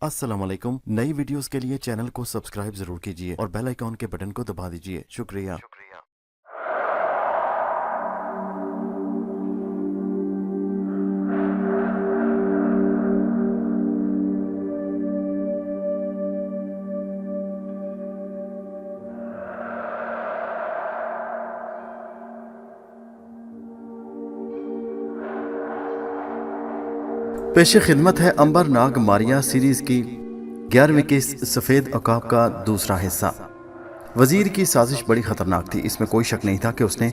अस्सलाम वालेकुम। नई वीडियोस के लिए चैनल को सब्सक्राइब जरूर कीजिए और बेल आइकॉन के बटन को दबा दीजिए। शुक्रिया। पेश खिदमत है अंबर नाग मारिया सीरीज की 11वीं किस्त सफ़ेद अकाब का दूसरा हिस्सा। वजीर की साजिश बड़ी खतरनाक थी, इसमें कोई शक नहीं था कि उसने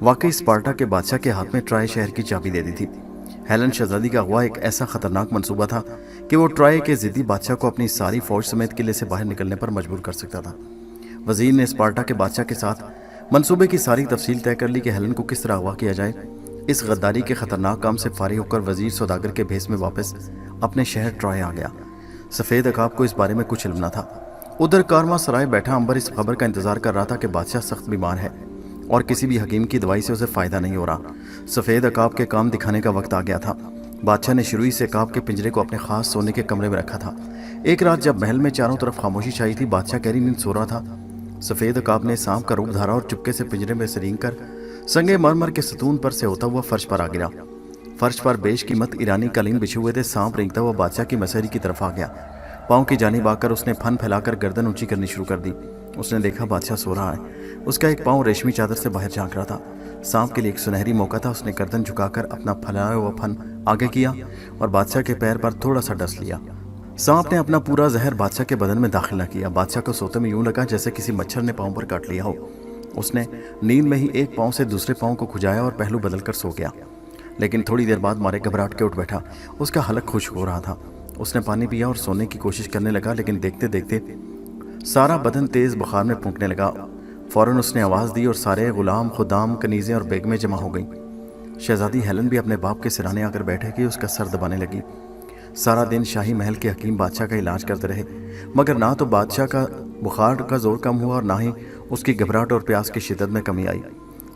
वाकई स्पार्टा के बादशाह के हाथ में ट्राय शहर की चाबी दे दी थी। हेलन शहजादी का अगवा एक ऐसा खतरनाक मंसूबा था कि वो ट्राय के ज़िद्दी बादशाह को अपनी सारी फौज समेत किले से बाहर निकलने पर मजबूर कर सकता था। वजीर ने स्पार्टा के बादशाह के साथ मंसूबे की सारी तफसील तय कर ली कि हेलन को किस तरह अगवा किया जाए। इस गद्दारी के खतरनाक काम से फारिग होकर वजीर सौदागर के भेस में वापस अपने शहर ट्रॉय आ गया। सफ़ेद अकाब को इस बारे में कुछ इल्म न था। उधर कारवां सराय बैठा अंबर इस खबर का इंतजार कर रहा था कि बादशाह सख्त बीमार है और किसी भी हकीम की दवाई से उसे फ़ायदा नहीं हो रहा। सफ़ेद अकाब के काम दिखाने का वक्त आ गया था। बादशाह ने शुरू से अकाब के पिंजरे को अपने खास सोने के कमरे में रखा था। एक रात जब महल में चारों तरफ खामोशी छाई थी, बादशाह गहरी नींद सो रहा था। सफ़ेद अकाब ने सांप का रूप धारा और चुपके से पिंजरे में से रेंग कर संगे मरमर के सतून पर से होता हुआ फर्श पर आ गिरा। फर्श पर बेशकीमत ईरानी कालीन बिछे हुए थे। सांप रेंगता हुआ बादशाह की मसहरी की तरफ आ गया। पाँव की जानिब आकर उसने फन फैलाकर गर्दन ऊंची करनी शुरू कर दी। उसने देखा बादशाह सो रहा है। उसका एक पाँव रेशमी चादर से बाहर झांक रहा था। सांप के लिए एक सुनहरी मौका था। उसने गर्दन झुकाकर अपना फैलाया हुआ फन आगे किया और बादशाह के पैर पर थोड़ा सा डस लिया। सांप ने अपना पूरा जहर बादशाह के बदन में दाखिल न किया। बादशाह को सोते में यूं लगा जैसे किसी मच्छर ने पाँव पर काट लिया हो। उसने नींद में ही एक पाँव से दूसरे पाँव को खुजाया और पहलू बदलकर सो गया। लेकिन थोड़ी देर बाद मारे घबराहट के उठ बैठा। उसका हलक खुश्क हो रहा था। उसने पानी पिया और सोने की कोशिश करने लगा, लेकिन देखते देखते सारा बदन तेज बुखार में फूंकने लगा। फौरन उसने आवाज़ दी और सारे गुलाम, खुदाम, कनीज़ें और बेगमें जमा हो गईं। शहजादी हेलन भी अपने बाप के सिरहाने आकर बैठे कि उसका सर दबाने लगी। सारा दिन शाही महल के हकीम बादशाह का इलाज करते रहे, मगर ना तो बादशाह का बुखार का जोर कम हुआ और ना ही उसकी घबराहट और प्यास की शिद्दत में कमी आई।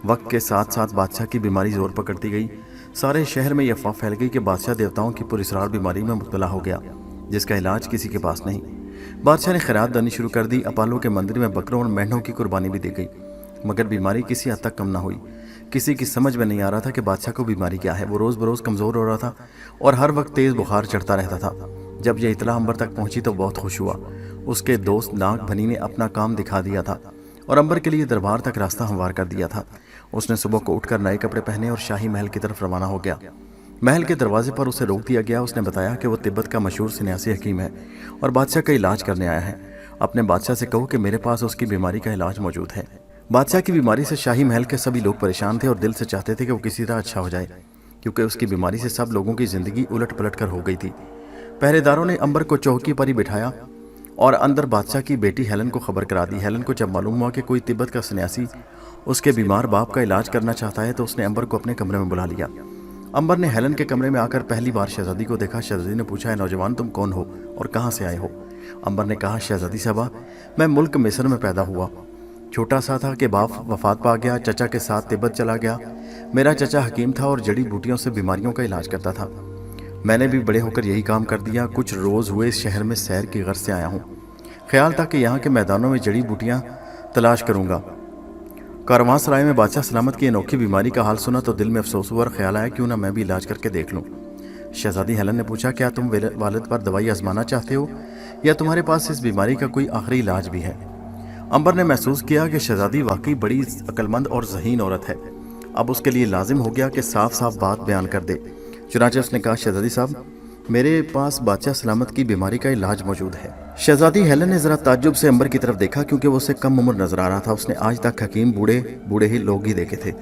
वक्त के साथ साथ बादशाह की बीमारी जोर पकड़ती गई। सारे शहर में यह अफवाह फैल गई कि बादशाह देवताओं की पुरस्रार बीमारी में मुब्तला हो गया, जिसका इलाज किसी के पास नहीं। बादशाह ने खैरात देनी शुरू कर दी। अपालो के मंदिर में बकरों और मेंढों की कुर्बानी भी दी गई, मगर बीमारी किसी हद तक कम ना हुई। किसी की समझ में नहीं आ रहा था कि बादशाह को बीमारी क्या है। वो रोज़ बरोज़ कमज़ोर हो रहा था और हर वक्त तेज़ बुखार चढ़ता रहता था। जब यह इतला अंबर तक पहुंची तो बहुत खुश हुआ। उसके दोस्त नाग भनी ने अपना काम दिखा दिया था और अंबर के लिए दरबार तक रास्ता हमवार कर दिया था। उसने सुबह को उठकर नए कपड़े पहने और शाही महल की तरफ रवाना हो गया। महल के दरवाजे पर उसे रोक दिया गया। उसने बताया कि वो तिब्बत का मशहूर सन्यासी हकीम है और बादशाह का इलाज करने आया है। अपने बादशाह से कहो कि मेरे पास उसकी बीमारी का इलाज मौजूद है। बादशाह की बीमारी से शाही महल के सभी लोग परेशान थे और दिल से चाहते थे कि वो किसी तरह अच्छा हो जाए, क्योंकि उसकी बीमारी से सब लोगों की ज़िंदगी उलट पलट कर हो गई थी। पहरेदारों ने अंबर को चौकी पर ही बिठाया और अंदर बादशाह की बेटी हेलन को खबर करा दी। हेलन को जब मालूम हुआ कि कोई तिब्बत का सन्यासी उसके बीमार बाप का इलाज करना चाहता है तो उसने अंबर को अपने कमरे में बुला लिया। अंबर ने हेलन के कमरे में आकर पहली बार शहजादी को देखा। शहजादी ने पूछा, है नौजवान, तुम कौन हो और कहाँ से आए हो? अंबर ने कहा, शहजादी साहबा, मैं मुल्क मिस्र में पैदा हुआ। छोटा सा था कि बाप वफात पा गया। चचा के साथ तिब्बत चला गया। मेरा चचा हकीम था और जड़ी बूटियों से बीमारियों का इलाज करता था। मैंने भी बड़े होकर यही काम कर दिया। कुछ रोज़ हुए इस शहर में सैर की गर्ज से आया हूँ। ख्याल था कि यहाँ के मैदानों में जड़ी बूटियाँ तलाश करूँगा। कारवां सराय में बादशाह सलामत की अनोखी बीमारी का हाल सुना तो दिल में अफसोस हुआ और ख्याल आया क्यों ना मैं भी इलाज करके देख लूँ। शहजादी हेलन ने पूछा, क्या तुम वालिद पर दवाई आजमाना चाहते हो या तुम्हारे पास इस बीमारी का कोई आखिरी इलाज भी है? अंबर ने महसूस किया कि शहजादी वाकई बड़ी अक्लमंद और ज़हीन औरत है। अब उसके लिए लाजिम हो गया कि साफ साफ बात बयान कर दे। चुनांचे उसने कहा, शहजादी साहब, मेरे पास बादशाह सलामत की बीमारी का इलाज मौजूद है। शहजादी हेलन ने ज़रा ताज्जुब से अंबर की तरफ देखा, क्योंकि वो उससे कम उम्र नजर आ रहा था। उसने आज तक हकीम बूढ़े ही लोग ही देखे थे।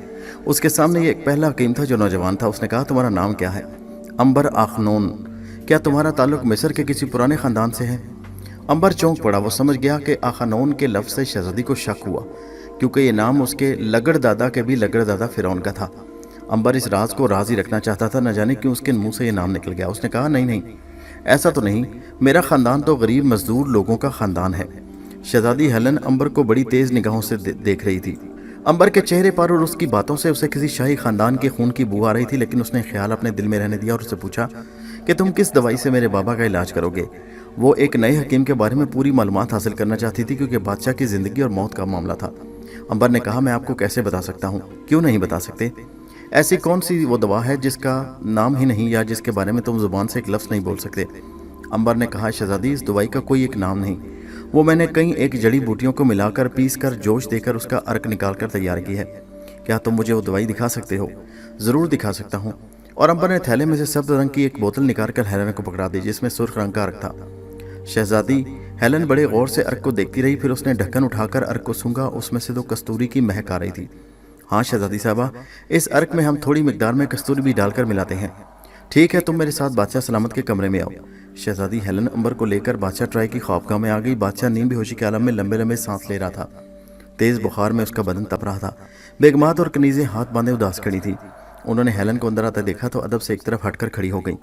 उसके सामने ये एक पहला हकीम था जो नौजवान था। उसने कहा, तुम्हारा नाम क्या है? अंबर आखनून। क्या तुम्हारा ताल्लुक मिस्र के किसी पुराने ख़ानदान से है? अंबर चौंक पड़ा। वो समझ गया कि आखनून के लफ्ज़ से शहजादी को शक हुआ, क्योंकि ये नाम उसके लगड़ दादा के भी लगड़ दादा फ़िरौन का था। अंबर इस राज को राज ही रखना चाहता था। न जाने क्यों उसके मुंह से ये नाम निकल गया। उसने कहा, नहीं, ऐसा तो नहीं। मेरा ख़ानदान तो गरीब मजदूर लोगों का ख़ानदान है। शहजादी हेलन अंबर को बड़ी तेज़ निगाहों से देख रही थी। अंबर के चेहरे पर और उसकी बातों से उसे किसी शाही ख़ानदान के खून की बू आ रही थी, लेकिन उसने ख्याल अपने दिल में रहने दिया और उससे पूछा कि तुम किस दवाई से मेरे बाबा का इलाज करोगे वो एक नए हकीम के बारे में पूरी मालूमात हासिल करना चाहती थी क्योंकि बादशाह की ज़िंदगी और मौत का मामला था। अंबर ने कहा, मैं आपको कैसे बता सकता हूँ? क्यों नहीं बता सकते? ऐसी कौन सी वो दवा है जिसका नाम ही नहीं या जिसके बारे में तुम जुबान से एक लफ्ज़ नहीं बोल सकते? अंबर ने कहा, शहजादी, इस दवाई का कोई एक नाम नहीं, वो मैंने कई एक जड़ी बूटियों को मिलाकर पीस कर जोश देकर उसका अर्क निकाल कर तैयार की है। क्या तुम मुझे वो दवाई दिखा सकते हो? ज़रूर दिखा सकता हूँ। और अंबर ने थैले में से सब्ज रंग की एक बोतल निकाल कर हेलन को पकड़ा दी जिसमें सुर्ख रंग का अर्क था। शहजादी हेलन बड़े गौर से अर्क को देखती रही, फिर उसने ढक्कन उठाकर अर्क को सूंघा। उसमें से तो कस्तूरी की महक आ रही थी। हाँ शहजादी साहबा, इस अर्क में हम थोड़ी मिकदार में कस्तूरी भी डालकर मिलाते हैं। ठीक है, तुम मेरे साथ बादशाह सलामत के कमरे में आओ। शहजादी हेलन अंबर को लेकर बादशाह ट्राई की ख्वाबगाह में आ गई। बादशाह नींद बेहोशी के आलम में लंबे लंबे सांस ले रहा था। तेज बुखार में उसका बदन तप रहा था। बेगमात और कनीज़ें हाथ बांधे उदास खड़ी थी। उन्होंने हेलन को अंदर आते देखा तो अदब से एक तरफ हटकर खड़ी हो गई।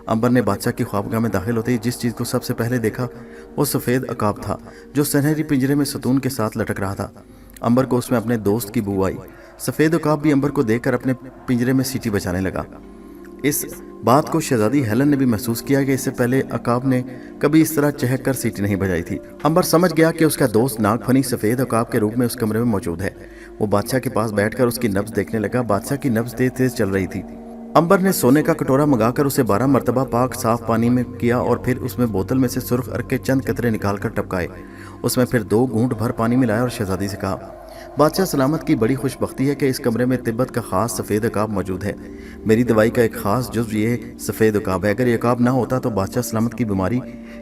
अंबर ने बादशाह की ख्वाबगाह में दाखिल होते ही जिस चीज़ को सबसे पहले देखा वो सफ़ेद अकाब था जो सुनहरी पिंजरे में सतून के साथ लटक रहा था। अंबर को उसमें अपने दोस्त की बू आई। सफ़ेद अकाब भी अंबर को देखकर अपने पिंजरे में सीटी बजाने लगा। इस बात को शहजादी हेलन ने भी महसूस किया कि इससे पहले अकाब ने कभी इस तरह चहक कर सीटी नहीं बजाई थी। अंबर समझ गया कि उसका दोस्त नागफनी सफ़ेद अकाब के रूप में उस कमरे में मौजूद है। वो बादशाह के पास बैठकर उसकी नब्ज देखने लगा। बादशाह की नब्ज तेज तेज चल रही थी। अंबर ने सोने का कटोरा मंगाकर उसे 12 मरतबा पाक साफ पानी में किया और फिर उसमें बोतल में से सुर्ख अर्क के चंद कतरे निकालकर टपकाए। उसमें फिर 2 घूंट भर पानी मिलाया और शहजादी से कहा, बादशाह सलामत की बड़ी खुशबख्ती है कि इस कमरे में तिब्बत का खास सफ़ेद अकाब मौजूद है। मेरी दवाई का एक खास जुज़ ये सफ़ेद अकाब है। अगर ये अकाब ना होता तो बादशाह सलामत की बीमारी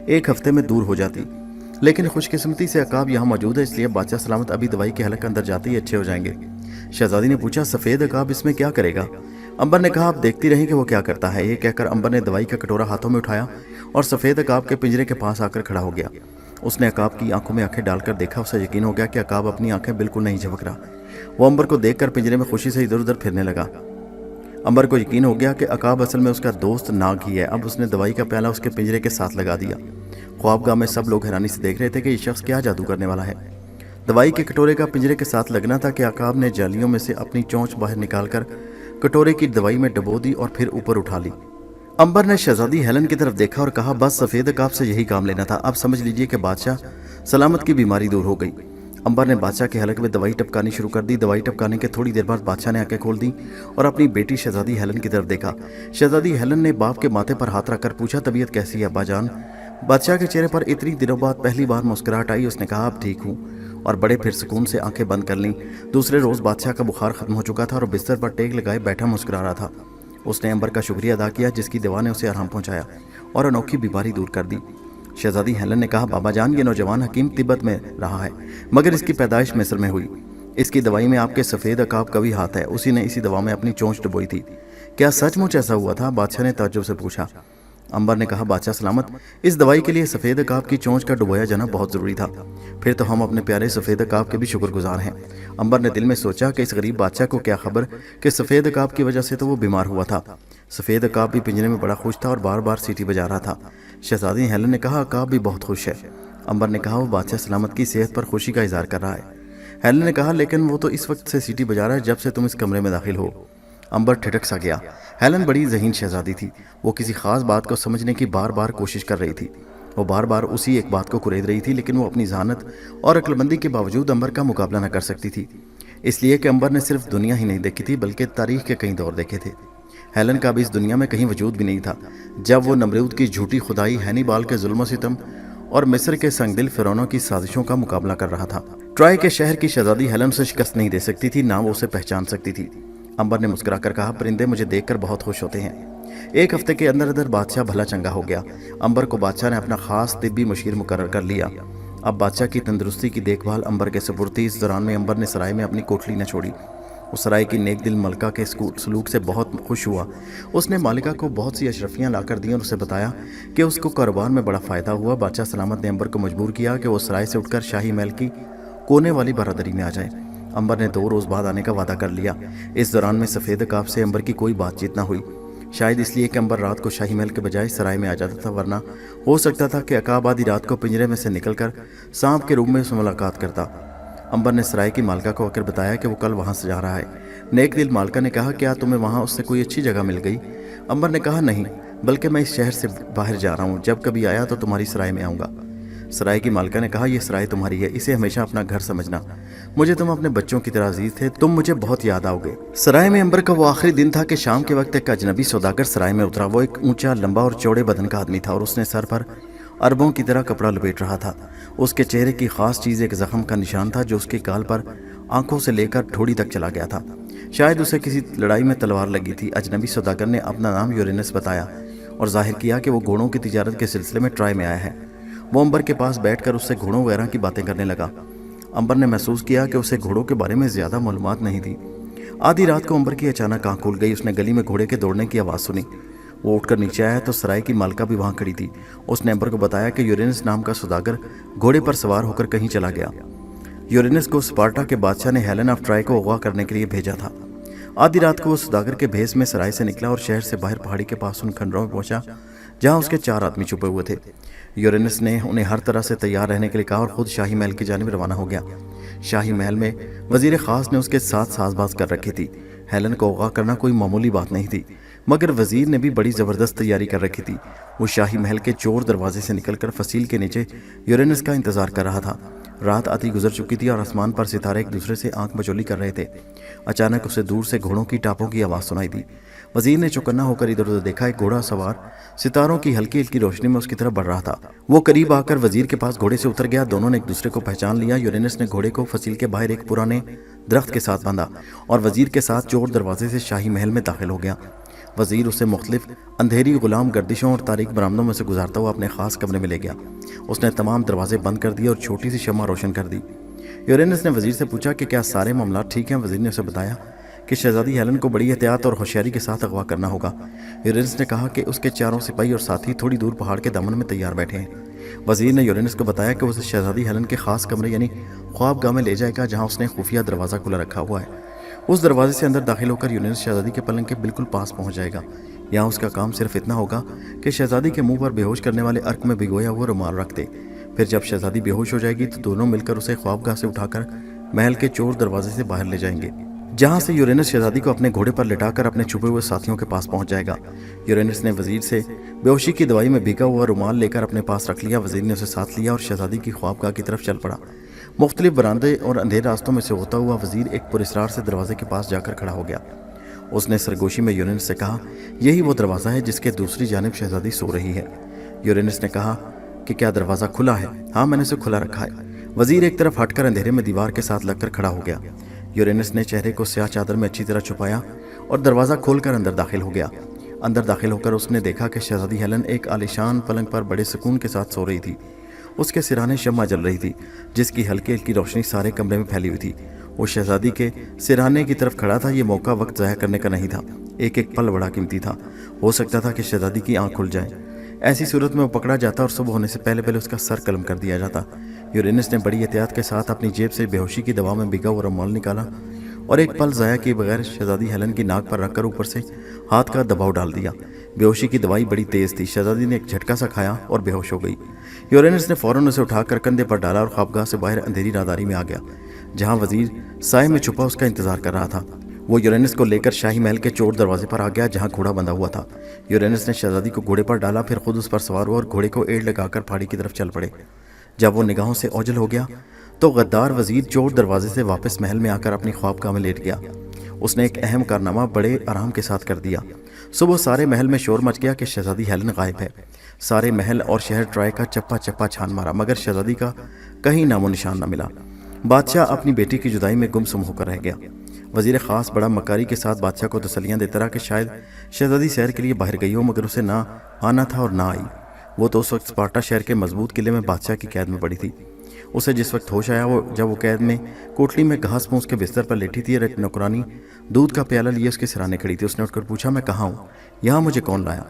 1 हफ्ते में दूर हो जाती, लेकिन खुशकिस्मती से अकाब यहाँ मौजूद है, इसलिए बादशाह सलामत अभी दवाई के हलक अंदर जाते ही अच्छे हो जाएंगे। शहजादी ने पूछा, सफ़ेद अकाब इसमें क्या करेगा? अंबर ने कहा, आप देखती रहीं कि वो क्या करता है। ये कहकर अंबर ने दवाई का कटोरा हाथों में उठाया और सफ़ेद अकाब के पिंजरे के पास आकर खड़ा हो गया। उसने अकाब की आंखों में आंखें डालकर देखा। उसे यकीन हो गया कि अकाब अपनी आंखें बिल्कुल नहीं झपक रहा। वो अंबर को देखकर पिंजरे में खुशी से इधर उधर फिरने लगा। अंबर को यकीन हो गया कि अकाब असल में उसका दोस्त नाग ही है। अब उसने दवाई का प्याला उसके पिंजरे के साथ लगा दिया। ख्वाबगाह में सब लोग हैरानी से देख रहे थे कि ये शख्स क्या जादू करने वाला है। दवाई के कटोरे का पिंजरे के साथ लगना था कि अकाब ने जालियों में से अपनी चोंच बाहर निकालकर कटोरे की दवाई में डबो दी और फिर ऊपर उठा ली। अंबर ने शहजादी हेलन की तरफ देखा और कहा, बस सफ़ेद अकाब से यही काम लेना था। अब समझ लीजिए कि बादशाह सलामत की बीमारी दूर हो गई। अंबर ने बादशाह के हलक में दवाई टपकानी शुरू कर दी। दवाई टपकाने के थोड़ी देर बाद बादशाह ने आंखें खोल दी और अपनी बेटी शहजादी हेलन की तरफ देखा। शहजादी हेलन ने बाप के माथे पर हाथ रखकर पूछा, तबीयत कैसी है अब्बाजान? बादशाह के चेहरे पर इतनी दिनों बाद पहली बार मुस्कुराहट आई। उसने कहा, अब ठीक हूँ, और बड़े फिर सुकून से आंखें बंद कर लीं। दूसरे रोज़ बादशाह का बुखार खत्म हो चुका था और बिस्तर पर टेक लगाए बैठा मुस्कुरा रहा था। उसने अंबर का शुक्रिया अदा किया जिसकी दवा ने उसे आराम पहुंचाया और अनोखी बीमारी दूर कर दी। शहजादी हेलन ने कहा, बाबा जान, ये नौजवान हकीम तिब्बत में रहा है मगर इसकी पैदाइश मिस्र में हुई। इसकी दवाई में आपके सफ़ेद अकाब का भी हाथ है। उसी ने इसी दवा में अपनी चोंच डुबोई थी। क्या सचमुच ऐसा हुआ था? बादशाह ने ताज्जुब से पूछा। अंबर ने कहा, बादशाह सलामत, इस दवाई के लिए सफ़ेद अकाब की चोंच का डुबोया जाना बहुत ज़रूरी था। फिर तो हम अपने प्यारे सफ़ेद अकाब के भी शुक्रगुजार हैं। अंबर ने दिल में सोचा कि इस गरीब बादशाह को क्या खबर कि सफ़ेद अकाब की वजह से तो वो बीमार हुआ था। सफ़ेद अकाब भी पिंजरे में बड़ा खुश था और बार बार सीटी बजा रहा था। शहजादी हेलन ने कहा, अकाब भी बहुत खुश है। अंबर ने कहा, वो बादशाह सलामत की सेहत पर खुशी का इजहार कर रहा है। हेलन ने कहा, लेकिन वो तो इस वक्त से सीटी बजा रहा है जब से तुम इस कमरे में दाखिल हो। अंबर ठिठक सा गया। हेलन बड़ी ज़हीन शहजादी थी। वो किसी ख़ास बात को समझने की बार बार कोशिश कर रही थी। वो बार बार उसी एक बात को कुरेद रही थी, लेकिन वो अपनी जहानत और अक्लमंदी के बावजूद अंबर का मुकाबला न कर सकती थी, इसलिए कि अंबर ने सिर्फ दुनिया ही नहीं देखी थी बल्कि तारीख के कई दौर देखे थे। हेलन का भी इस दुनिया में कहीं वजूद भी नहीं था जब वो नमरूद की झूठी खुदाई, हैनीबाल के जुल्म सितम और मिस्र के संगदिल फिरौनों की साजिशों का मुकाबला कर रहा था। ट्रॉय के शहर की शहजादी हेलन से शिकस्त नहीं दे सकती थी, ना वो उसे पहचान सकती थी। अंबर ने मुस्कुराकर कहा, परिंदे मुझे देखकर बहुत खुश होते हैं। 1 हफ्ते के अंदर अंदर बादशाह भला चंगा हो गया। अंबर को बादशाह ने अपना खास तिब्बी मुशीर मुकर्रर कर लिया। अब बादशाह की तंदुरुस्ती की देखभाल अंबर के सुपुर्द थी। इस दौरान में अंबर ने सराय में अपनी कोठली न छोड़ी। उस सराय की नेक दिल मलका के सलूक से बहुत खुश हुआ। उसने मालिका को बहुत सी अशरफियाँ ला कर दी और उसे बताया कि उसको कारोबार में बड़ा फ़ायदा हुआ। बादशाह सलामत ने अंबर को मजबूर किया कि वो सराय से उठकर शाही महल की कोने वाली बरादरी में आ जाए। अंबर ने 2 रोज़ बाद आने का वादा कर लिया। इस दौरान में सफ़ेद अकाब से अंबर की कोई बातचीत ना हुई, शायद इसलिए कि अंबर रात को शाही महल के बजाय सराय में आ जाता था, वरना हो सकता था कि अकाब आधी रात को पिंजरे में से निकलकर सांप के रूप में उससे मुलाकात करता। अंबर ने सराय की मालका को आकर बताया कि वो कल वहाँ से जा रहा है। नेक दिल मालका ने कहा, क्या तुम्हें वहाँ उससे कोई अच्छी जगह मिल गई? अंबर ने कहा, नहीं, बल्कि मैं इस शहर से बाहर जा रहा हूँ। जब कभी आया तो तुम्हारी सराय में आऊँगा। सराय की मालका ने कहा, यह सराय तुम्हारी है, इसे हमेशा अपना घर समझना। मुझे तुम अपने बच्चों की तरह अजीज थे, तुम मुझे बहुत याद आओगे। सराय में अंबर का वो आखिरी दिन था कि शाम के वक्त एक अजनबी सौदागर सराय में उतरा। वो एक ऊंचा, लंबा और चौड़े बदन का आदमी था और उसने सर पर अरबों की तरह कपड़ा लपेट रहा था। उसके चेहरे की खास चीज़ एक जख्म का निशान था जो उसके गाल पर आंखों से लेकर ठोड़ी तक चला गया था। शायद उसे किसी लड़ाई में तलवार लगी थी। अजनबी सौदागर ने अपना नाम यूरेनस बताया और जाहिर किया कि वो घोड़ों की तिजारत के सिलसिले में ट्राय में आया है। वो अंबर के पास बैठकर उससे घोड़ों वगैरह की बातें करने लगा। अंबर ने महसूस किया कि उसे घोड़ों के बारे में ज़्यादा मालूमात नहीं थी। आधी रात को अंबर की अचानक आँख खुल गई। उसने गली में घोड़े के दौड़ने की आवाज़ सुनी। वो उठकर नीचे आया तो सराय की मालका भी वहाँ खड़ी थी। उसने अंबर को बताया कि यूरेनस नाम का सौदागर घोड़े पर सवार होकर कहीं चला गया। यूरेनस को स्पार्टा के बादशाह ने हेलेन ऑफ ट्राय को अगवा करने के लिए भेजा था। आधी रात को वो सौदागर के भेस में सराय से निकला और शहर से बाहर पहाड़ी के पास उन खंडरों में पहुंचा जहां उसके 4 आदमी छुपे हुए थे। यूरेनस ने उन्हें हर तरह से तैयार रहने के लिए कहा और खुद शाही महल की जानिब रवाना हो गया। शाही महल में वजीर खास ने उसके साथ साजबाज कर रखी थी। हेलेन को अगवा करना कोई मामूली बात नहीं थी, मगर वजीर ने भी बड़ी ज़बरदस्त तैयारी कर रखी थी। वो शाही महल के चोर दरवाजे से निकलकर फसील के नीचे यूरेनस का इंतज़ार कर रहा था। रात आधी गुजर चुकी थी और आसमान पर सितारे एक दूसरे से आंख मचोली कर रहे थे। अचानक उसे दूर से घोड़ों की टापों की आवाज़ सुनाई दी। वजीर ने चौकन्ना होकर इधर उधर देखा। एक घोड़ा सवार सितारों की हल्की हल्की रोशनी में उसकी तरफ बढ़ रहा था। वो करीब आकर वजीर के पास घोड़े से उतर गया। दोनों ने एक दूसरे को पहचान लिया। यूरेनस ने घोड़े को फसील के बाहर एक पुराने दरख्त के साथ बांधा और वजीर के साथ चोर दरवाजे से शाही महल में दाखिल हो गया। वजीर उसे मुख्तलिफ अंधेरी गुलाम गर्दिशों और तारीक बरामदों में से गुजारता हुआ अपने खास कमरे में ले गया। उसने तमाम दरवाजे बंद कर दिए और छोटी सी शम्मा रोशन कर दी। यूरेनस ने वजीर से पूछा कि क्या सारे मामला ठीक हैं। वजीर ने उसे बताया कि शहजादी हेलेन को बड़ी एहतियात और होशियारी के साथ अगवा करना होगा। यूरेनस ने कहा कि उसके चारों सिपाही और साथी थोड़ी दूर पहाड़ के दामन में तैयार बैठे हैं। वजीर ने यूरेनस को बताया कि उसे शहजादी हेलेन के खास कमरे यानी ख्वाबगाह में ले जाएगा जहाँ उसने खुफिया दरवाज़ा खुला रखा हुआ है। उस दरवाजे से अंदर दाखिल होकर यूरेनस शहजादी के पलंग के बिल्कुल पास पहुंच जाएगा। यहाँ उसका काम सिर्फ इतना होगा कि शहजादी के मुंह पर बेहोश करने वाले अर्क में भिगोया हुआ रुमाल रख दे। फिर जब शहजादी बेहोश हो जाएगी तो दोनों मिलकर उसे ख्वाबगाह से उठाकर महल के चोर दरवाजे से बाहर ले जाएंगे, जहाँ से यूरेनस शहजादी को अपने घोड़े पर लिटाकर अपने छुपे हुए साथियों के पास पहुंच जाएगा। यूरेनस ने वजीर से बेहोशी की दवाई में भीगा हुआ रुमाल लेकर अपने पास रख लिया। वजीर ने उसे साथ लिया और शहजादी की ख्वाबगाह की तरफ चल पड़ा। मुख्तलिफ बरामदे और अंधेरे रास्तों में से होता हुआ वजीर एक पुरस्रार से दरवाजे के पास जाकर खड़ा हो गया। उसने सरगोशी में यूरेनस से कहा, यही वो दरवाज़ा है जिसके दूसरी जानिब शहजादी सो रही है। यूरेनस ने कहा कि क्या दरवाज़ा खुला है? हाँ, मैंने उसे खुला रखा है। वजीर एक तरफ हटकर अंधेरे में दीवार के साथ लगकर खड़ा हो गया। यूरेनस ने चेहरे को स्याह चादर में अच्छी तरह छुपाया और दरवाज़ा खोलकर अंदर दाखिल हो गया। अंदर दाखिल होकर उसने देखा कि शहजादी हेलेन एक आलिशान पलंग पर बड़े सुकून के साथ सो रही थी। उसके सिराने शम्मा जल रही थी जिसकी हल्की हल्की रोशनी सारे कमरे में फैली हुई थी। वो शहजादी के सिराने की तरफ खड़ा था। ये मौका वक्त ज़ाया करने का नहीं था। एक एक पल बड़ा कीमती था। हो सकता था कि शहजादी की आंख खुल जाए। ऐसी सूरत में वो पकड़ा जाता और सुबह होने से पहले पहले उसका सर कलम कर दिया जाता। यूरेनस ने बड़ी एहतियात के साथ अपनी जेब से बेहोशी की दवा में भिगा हुआ रुमाल निकाला और एक पल ज़ाया किए बगैर शहजादी हेलेन की नाक पर रखकर ऊपर से हाथ का दबाव डाल दिया। बेहोशी की दवाई बड़ी तेज़ थी। शहजादी ने एक झटका सा खाया और बेहोश हो गई। यूरेनस ने फ़ौरन उसे उठाकर कंधे पर डाला और ख्वाबगाह से बाहर अंधेरी राहदारी में आ गया, जहाँ वजीर साए में छुपा उसका इंतजार कर रहा था। वो यूरेनस को लेकर शाही महल के चोर दरवाजे पर आ गया जहाँ घोड़ा बंधा हुआ था। यूरेनस ने शहजादी को घोड़े पर डाला, फिर खुद उस पर सवार हुआ और घोड़े को एड़ लगाकर पहाड़ी की तरफ चल पड़े। जब वो निगाहों से ओझल हो गया तो गद्दार वजीर चोर दरवाजे से वापस महल में आकर अपनी ख्वाबगाह में लेट गया। उसने एक अहम कारनामा बड़े आराम के साथ कर दिया। सुबह सारे महल में शोर मच गया कि शहजादी हेलेन गायब है। सारे महल और शहर ट्राय का चप्पा चप्पा छान मारा, मगर शहजादी का कहीं नामो निशान न मिला। बादशाह अपनी बेटी की जुदाई में गुमसुम होकर रह गया। वजीर खास बड़ा मकारी के साथ बादशाह को तसल्लियाँ देता रहा कि शायद शहजादी सैर के लिए बाहर गई हो, मगर उसे ना आना था और ना आई। वो तो उस वक्त स्पार्टा शहर के मजबूत किले में बादशाह की कैद में पड़ी थी। उसे जिस वक्त होश आया जब वो कैद में कोटली में घास फूस के बिस्तर पर लेटी थी और एक नौकरानी दूध का प्याला लिए उसके सिराने खड़ी थी। उसने उठकर पूछा, मैं कहाँ हूँ? यहाँ मुझे कौन लाया?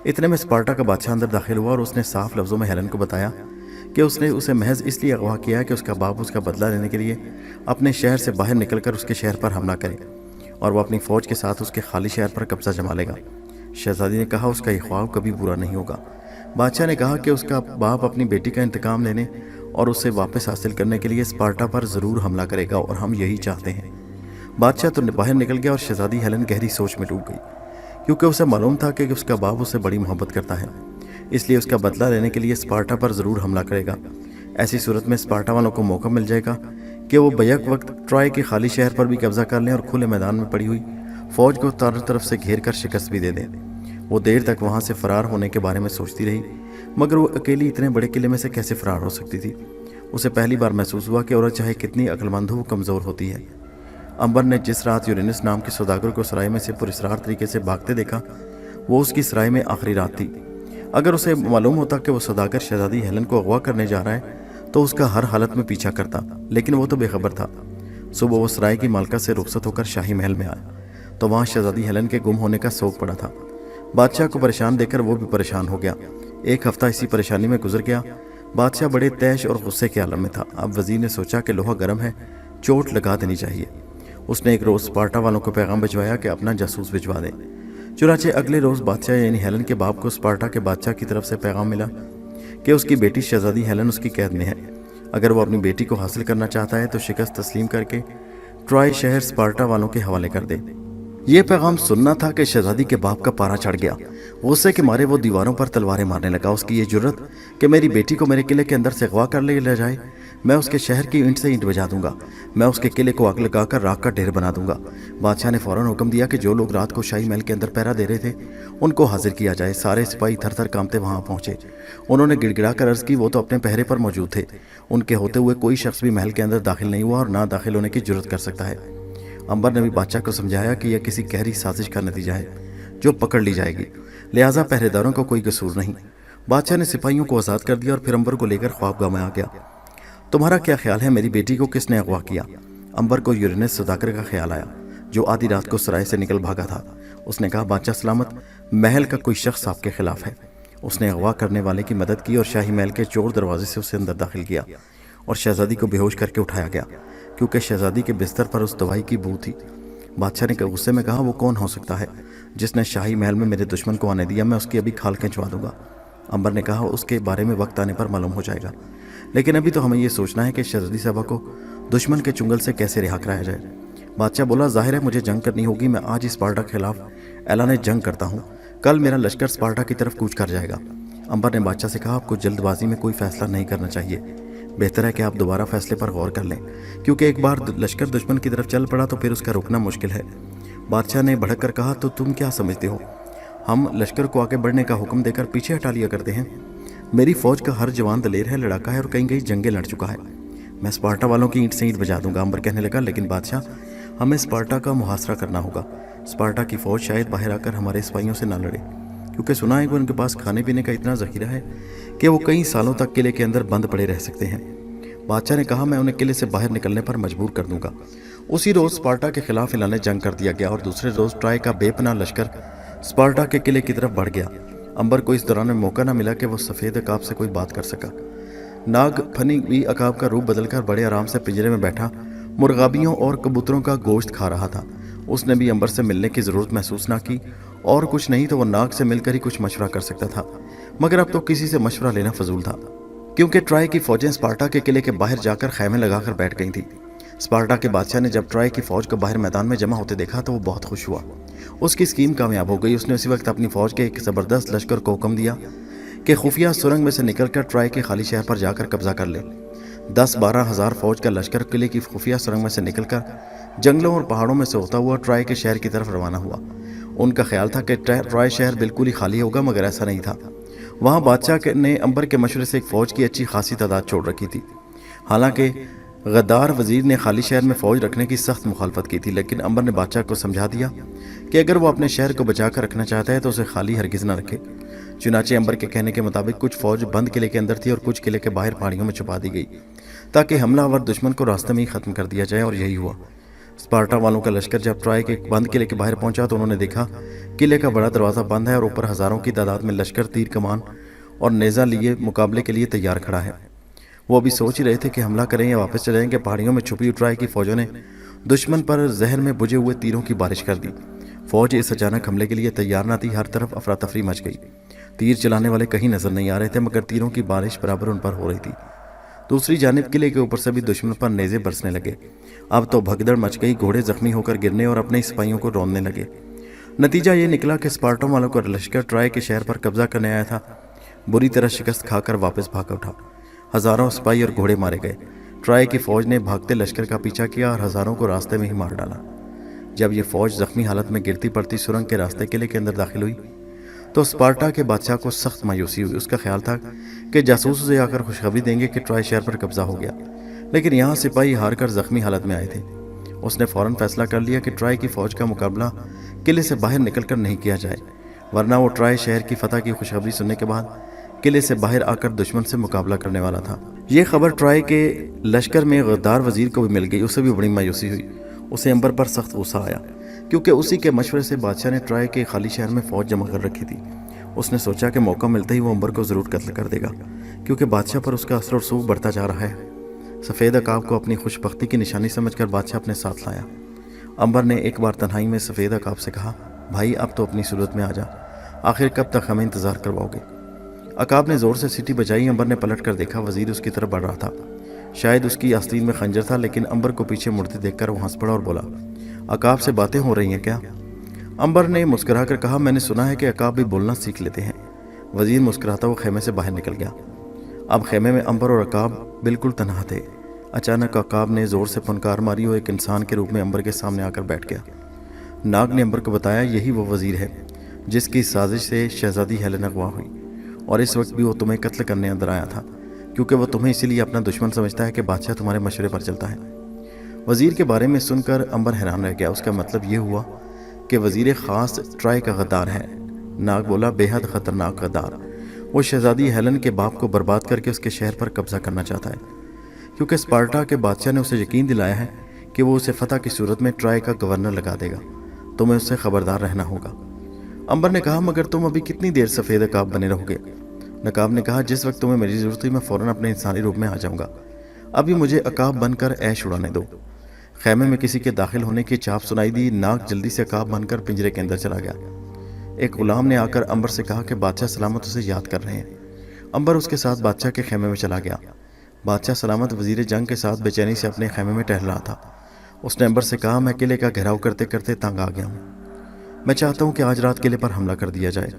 इतने में स्पार्टा का बादशाह अंदर दाखिल हुआ और उसने साफ लफ्ज़ों में हेलेन को बताया कि उसने उसे महज इसलिए अगवा किया कि उसका बाप उसका बदला लेने के लिए अपने शहर से बाहर निकलकर उसके शहर पर हमला करे और वह अपनी फ़ौज के साथ उसके खाली शहर पर कब्जा जमा लेगा। शहजादी ने कहा, उसका ये ख्वाब कभी पूरा नहीं होगा। बादशाह ने कहा कि उसका बाप अपनी बेटी का इंतकाम लेने और उसे वापस हासिल करने के लिए स्पार्टा पर ज़रूर हमला करेगा और हम यही चाहते हैं। बादशाह तो बाहर निकल गया और शहजादी हेलेन गहरी सोच में डूब गई। क्योंकि उसे मालूम था कि उसका बाप उससे बड़ी मोहब्बत करता है, इसलिए उसका बदला लेने के लिए स्पार्टा पर ज़रूर हमला करेगा। ऐसी सूरत में स्पार्टा वालों को मौका मिल जाएगा कि वो बैक वक्त ट्रॉय के खाली शहर पर भी कब्जा कर लें और खुले मैदान में पड़ी हुई फौज को चारों तरफ से घेर कर शिकस्त भी दे दें। वो देर तक वहाँ से फरार होने के बारे में सोचती रही, मगर वो अकेली इतने बड़े किले में से कैसे फरार हो सकती थी। उसे पहली बार महसूस हुआ कि औरत चाहे कितनी अक्लमंद हो, वो कमज़ोर होती है। अंबर ने जिस रात यूरेनस नाम के सौदागर को सराय में से पुरस्कार तरीके से भागते देखा, वो उसकी सराय में आखिरी रात थी। अगर उसे मालूम होता कि वो सौदागर शहजादी हेलन को अगवा करने जा रहा है तो उसका हर हालत में पीछा करता, लेकिन वो तो बेखबर था। सुबह वो सराय की मालका से रुखसत होकर शाही महल में आया तो वहाँ शहजादी हेलन के गुम होने का शोक पड़ा था। बादशाह को परेशान देखकर वो भी परेशान हो गया। एक हफ्ता इसी परेशानी में गुजर गया। बादशाह बड़े तैश और गुस्से के आलम में था। अब वजीर ने सोचा कि लोहा गर्म है, चोट लगा देनी चाहिए। उसने एक रोज़ स्पार्टा वालों को पैगाम भिजवाया कि अपना जासूस भिजवा दें। चुनाचे अगले रोज़ बादशाह यानी हेलन के बाप को स्पार्टा के बादशाह की तरफ से पैगाम मिला कि उसकी बेटी शहजादी हेलन उसकी कैद में है। अगर वो अपनी बेटी को हासिल करना चाहता है तो शिकस्त तस्लीम करके ट्रॉय शहर स्पार्टा वालों के हवाले कर दे। ये पैगाम सुनना था कि शहजादी के बाप का पारा चढ़ गया। गुस्से के मारे वो दीवारों पर तलवारें मारने लगा। उसकी ये जुर्रत कि मेरी बेटी को मेरे किले के अंदर से अगवा कर ले जाए, मैं उसके शहर की ईंट से ईंट बजा दूंगा, मैं उसके किले को आग लगाकर राख का ढेर बना दूंगा। बादशाह ने फौरन हुक्म दिया कि जो लोग रात को शाही महल के अंदर पहरा दे रहे थे उनको हाजिर किया जाए। सारे सिपाही थर थर कांपते वहां पहुंचे। उन्होंने गिड़गिड़ा कर अर्ज की वो तो अपने पहरे पर मौजूद थे, उनके होते हुए कोई शख्स भी महल के अंदर दाखिल नहीं हुआ और ना दाखिल होने की जुर्रत कर सकता है। अंबर ने भी बादशाह को समझाया कि यह किसी गहरी साजिश का नतीजा है जो पकड़ ली जाएगी, लिहाजा पहरेदारों का कोई कसूर नहीं। बादशाह ने सिपाहियों को आज़ाद कर दिया और फिर अंबर को लेकर ख्वाबगाह में आ गया। तुम्हारा क्या ख्याल है, मेरी बेटी को किसने अगवा किया? अंबर को यूरेनस सौदागर का ख्याल आया जो आधी रात को सराय से निकल भागा था। उसने कहा, बादशाह सलामत, महल का कोई शख्स आपके खिलाफ है। उसने अगवा करने वाले की मदद की और शाही महल के चोर दरवाजे से उसे अंदर दाखिल किया और शहजादी को बेहोश करके उठाया गया क्योंकि शहजादी के बिस्तर पर उस दवाई की बू थी। बादशाह ने गुस्से में कहा, वो कौन हो सकता है जिसने शाही महल में मेरे दुश्मन को आने दिया? मैं उसकी अभी खाल खिंचवा दूंगा। अंबर ने कहा, उसके बारे में वक्त आने पर मालूम हो जाएगा, लेकिन अभी तो हमें यह सोचना है कि शहजादी साहबा को दुश्मन के चुंगल से कैसे रिहा कराया जाए। बादशाह बोला, जाहिर है मुझे जंग करनी होगी। मैं आज ही स्पार्टा के खिलाफ ऐलान जंग करता हूँ। कल मेरा लश्कर स्पार्टा की तरफ कूच कर जाएगा। अंबर ने बादशाह से कहा, आपको जल्दबाजी में कोई फैसला नहीं करना चाहिए। बेहतर है कि आप दोबारा फैसले पर गौर कर लें, क्योंकि एक बार लश्कर दुश्मन की तरफ चल पड़ा तो फिर उसका रुकना मुश्किल है। बादशाह ने भड़क कर कहा, तो तुम क्या समझते हो, हम लश्कर को आगे बढ़ने का हुक्म देकर पीछे हटा लिया करते हैं? मेरी फौज का हर जवान दलेर है, लड़ाका है और कई कई जंगें लड़ चुका है। मैं स्पार्टा वालों की ईंट से ईंट बजा दूंगा। अंबर कहने लगा, लेकिन बादशाह, हमें स्पार्टा का मुहासरा करना होगा। स्पार्टा की फौज शायद बाहर आकर हमारे सिपाहियों से ना लड़े, क्योंकि सुना है कि उनके पास खाने पीने का इतना ज़खीरा है कि वो कई सालों तक किले के अंदर बंद पड़े रह सकते हैं। बादशाह ने कहा, मैं उन्हें किले से बाहर निकलने पर मजबूर कर दूंगा। उसी रोज़ स्पार्टा के खिलाफ ऐलान जंग कर दिया गया और दूसरे रोज़ ट्रॉय का बेपनाह लश्कर स्पार्टा के किले की तरफ बढ़ गया। अंबर को इस दौरान मौका न मिला कि वो सफ़ेद अकाब से कोई बात कर सका। नाग फनी भी अकाब का रूप बदलकर बड़े आराम से पिंजरे में बैठा मुर्गाबियों और कबूतरों का गोश्त खा रहा था। उसने भी अंबर से मिलने की ज़रूरत महसूस ना की, और कुछ नहीं तो वो नाग से मिलकर ही कुछ मशवरा कर सकता था, मगर अब तो किसी से मशवरा लेना फजूल था, क्योंकि ट्रॉय की फौजें स्पार्टा के किले के बाहर जाकर खैमे लगाकर बैठ गई थी। स्पार्टा के बादशाह ने जब ट्रॉय की फौज को बाहर मैदान में जमा होते देखा तो वो बहुत खुश हुआ। उसकी स्कीम कामयाब हो गई। उसने उसी वक्त अपनी फौज के एक ज़बरदस्त लश्कर को हुक्म दिया कि खुफिया सुरंग में से निकलकर ट्रॉय के खाली शहर पर जाकर कब्जा कर ले। 10-12 हज़ार फौज का लश्कर किले की खुफिया सुरंग में से निकलकर जंगलों और पहाड़ों में से होता हुआ ट्रॉय के शहर की तरफ रवाना हुआ। उनका ख्याल था कि ट्रॉय शहर बिल्कुल ही खाली होगा, मगर ऐसा नहीं था। वहाँ बादशाह ने अंबर के मशवरे से एक फ़ौज की अच्छी खासी तादाद छोड़ रखी थी। हालांकि गद्दार वजीर ने खाली शहर में फ़ौज रखने की सख्त मुखालफत की थी, लेकिन अंबर ने बादशाह को समझा दिया कि अगर वो अपने शहर को बचा कर रखना चाहता है तो उसे खाली हरगिज़ न रखे। चुनाचे अंबर के कहने के मुताबिक कुछ फ़ौज बंद किले के अंदर थी और कुछ किले के बाहर पहाड़ियों में छुपा दी गई, ताकि हमलावर दुश्मन को रास्ते में ही ख़त्म कर दिया जाए, और यही हुआ। स्पार्टा वालों का लश्कर जब ट्रॉय के बंद किले के बाहर पहुंचा तो उन्होंने देखा किले का बड़ा दरवाज़ा बंद है और ऊपर हज़ारों की तादाद में लश्कर तीर कमान और नेज़ा लिए मुकाबले के लिए तैयार खड़ा है। वो अभी सोच ही रहे थे कि हमला करें या वापस चले जाएंगे। पहाड़ियों में छुपी ट्रॉय की फ़ौजों ने दुश्मन पर जहर में बुझे हुए तीरों की बारिश कर दी। फ़ौज इस अचानक हमले के लिए तैयार न थी। हर तरफ अफरा तफरी मच गई। तीर चलाने वाले कहीं नजर नहीं आ रहे थे, मगर तीरों की बारिश बराबर उन पर हो रही थी। दूसरी जानिब किले के ऊपर से भी दुश्मन पर नेज़े बरसने लगे। अब तो भगदड़ मच गई। घोड़े जख्मी होकर गिरने और अपने सिपाहियों को रौंदने लगे। नतीजा ये निकला कि स्पार्टा वालों का लश्कर ट्राय के शहर पर कब्जा करने आया था। बुरी तरह शिकस्त खाकर वापस भाग उठा। हजारों सिपाही और घोड़े मारे गए। ट्राय की फौज ने भागते लश्कर का पीछा किया और हजारों को रास्ते में ही मार डाला। जब ये फौज जख्मी हालत में गिरती पड़ती सुरंग के रास्ते किले के अंदर दाखिल हुई तो स्पार्टा के बादशाह को सख्त मायूसी हुई। उसका ख्याल था कि जासूस उसे आकर खुशखबरी देंगे कि ट्राय शहर पर कब्जा हो गया, लेकिन यहाँ सिपाही हार कर जख्मी हालत में आए थे। उसने फौरन फैसला कर लिया कि ट्राय की फौज का मुकाबला किले से बाहर निकलकर नहीं किया जाए, वरना वो ट्राय शहर की फतह की खुशखबरी सुनने के बाद किले से बाहर आकर दुश्मन से मुकाबला करने वाला था। ये खबर ट्राय के लश्कर में गद्दार वजीर को भी मिल गई। उसे भी बड़ी मायूसी हुई। उसे अंबर पर सख्त गुस्सा आया, क्योंकि उसी के मशवरे से बादशाह ने ट्राय के खाली शहर में फौज जमा कर रखी थी। उसने सोचा कि मौका मिलते ही वो अंबर को ज़रूर कत्ल कर देगा, क्योंकि बादशाह पर उसका असर रसूख बढ़ता जा रहा है। सफ़ेद अकाब को अपनी खुशबख्ती की निशानी समझकर बादशाह अपने साथ लाया। अंबर ने एक बार तन्हाई में सफ़ेद अकाब से कहा, भाई अब तो अपनी सूरत में आ जा, आखिर कब तक हमें इंतज़ार करवाओगे। अकाब ने ज़ोर से सीटी बजाई। अंबर ने पलट कर देखा, वज़ीर उसकी तरफ बढ़ रहा था। शायद उसकी आस्तीन में खंजर था, लेकिन अंबर को पीछे मुड़ते देखकर वो हंस पड़ा और बोला, अकाब से बातें हो रही हैं क्या? अंबर ने मुस्कुराकर कहा, मैंने सुना है कि अकाब भी बोलना सीख लेते हैं। वज़ीर मुस्कुराता हुआ खेमे से बाहर निकल गया। अब खेमे में अंबर और अकाब बिल्कुल तन्हा थे। अचानक अकाब ने ज़ोर से फनकार मारी और एक इंसान के रूप में अंबर के सामने आकर बैठ गया। नाग ने अंबर को बताया, यही वो वज़ीर है जिसकी साजिश से शहजादी हेलेन अगवा हुई, और इस वक्त भी वो तुम्हें कत्ल करने अंदर आया था, क्योंकि वो तुम्हें इसीलिए अपना दुश्मन समझता है कि बादशाह तुम्हारे मशवरे पर चलता है। वज़ीर के बारे में सुनकर अंबर हैरान रह गया। उसका मतलब ये हुआ कि वज़ीर ख़ास ट्राय का गद्दार है। नाग बोला, बेहद ख़तरनाक गद्दार। वो शहजादी हेलेन के बाप को बर्बाद करके उसके शहर पर कब्जा करना चाहता है, क्योंकि स्पार्टा के बादशाह ने उसे यकीन दिलाया है कि वो उसे फतह की सूरत में ट्राय का गवर्नर लगा देगा। तुम्हें उससे खबरदार रहना होगा। अंबर ने कहा, मगर तुम अभी कितनी देर सफ़ेद अकाब बने रहोगे? नकाब ने कहा, जिस वक्त तुम्हें मेरी ज़रूरत हुई मैं फ़ौरन अपने इंसानी रूप में आ जाऊँगा। अभी मुझे अकाब बनकर ऐश उड़ाने दो। खैमे में किसी के दाखिल होने की चाप सुनाई दी। नाग जल्दी से अकाब बनकर पिंजरे के अंदर चला गया। एक गुलाम ने आकर अंबर से कहा कि बादशाह सलामत उसे याद कर रहे हैं। अंबर उसके साथ बादशाह के खैमे में चला गया। बादशाह सलामत वज़ीर जंग के साथ बेचैनी से अपने खैमे में टहल रहा था। उसने अंबर से कहा, मैं किले का घेराव करते करते तंग आ गया हूँ। मैं चाहता हूँ कि आज रात किले पर हमला कर दिया जाए।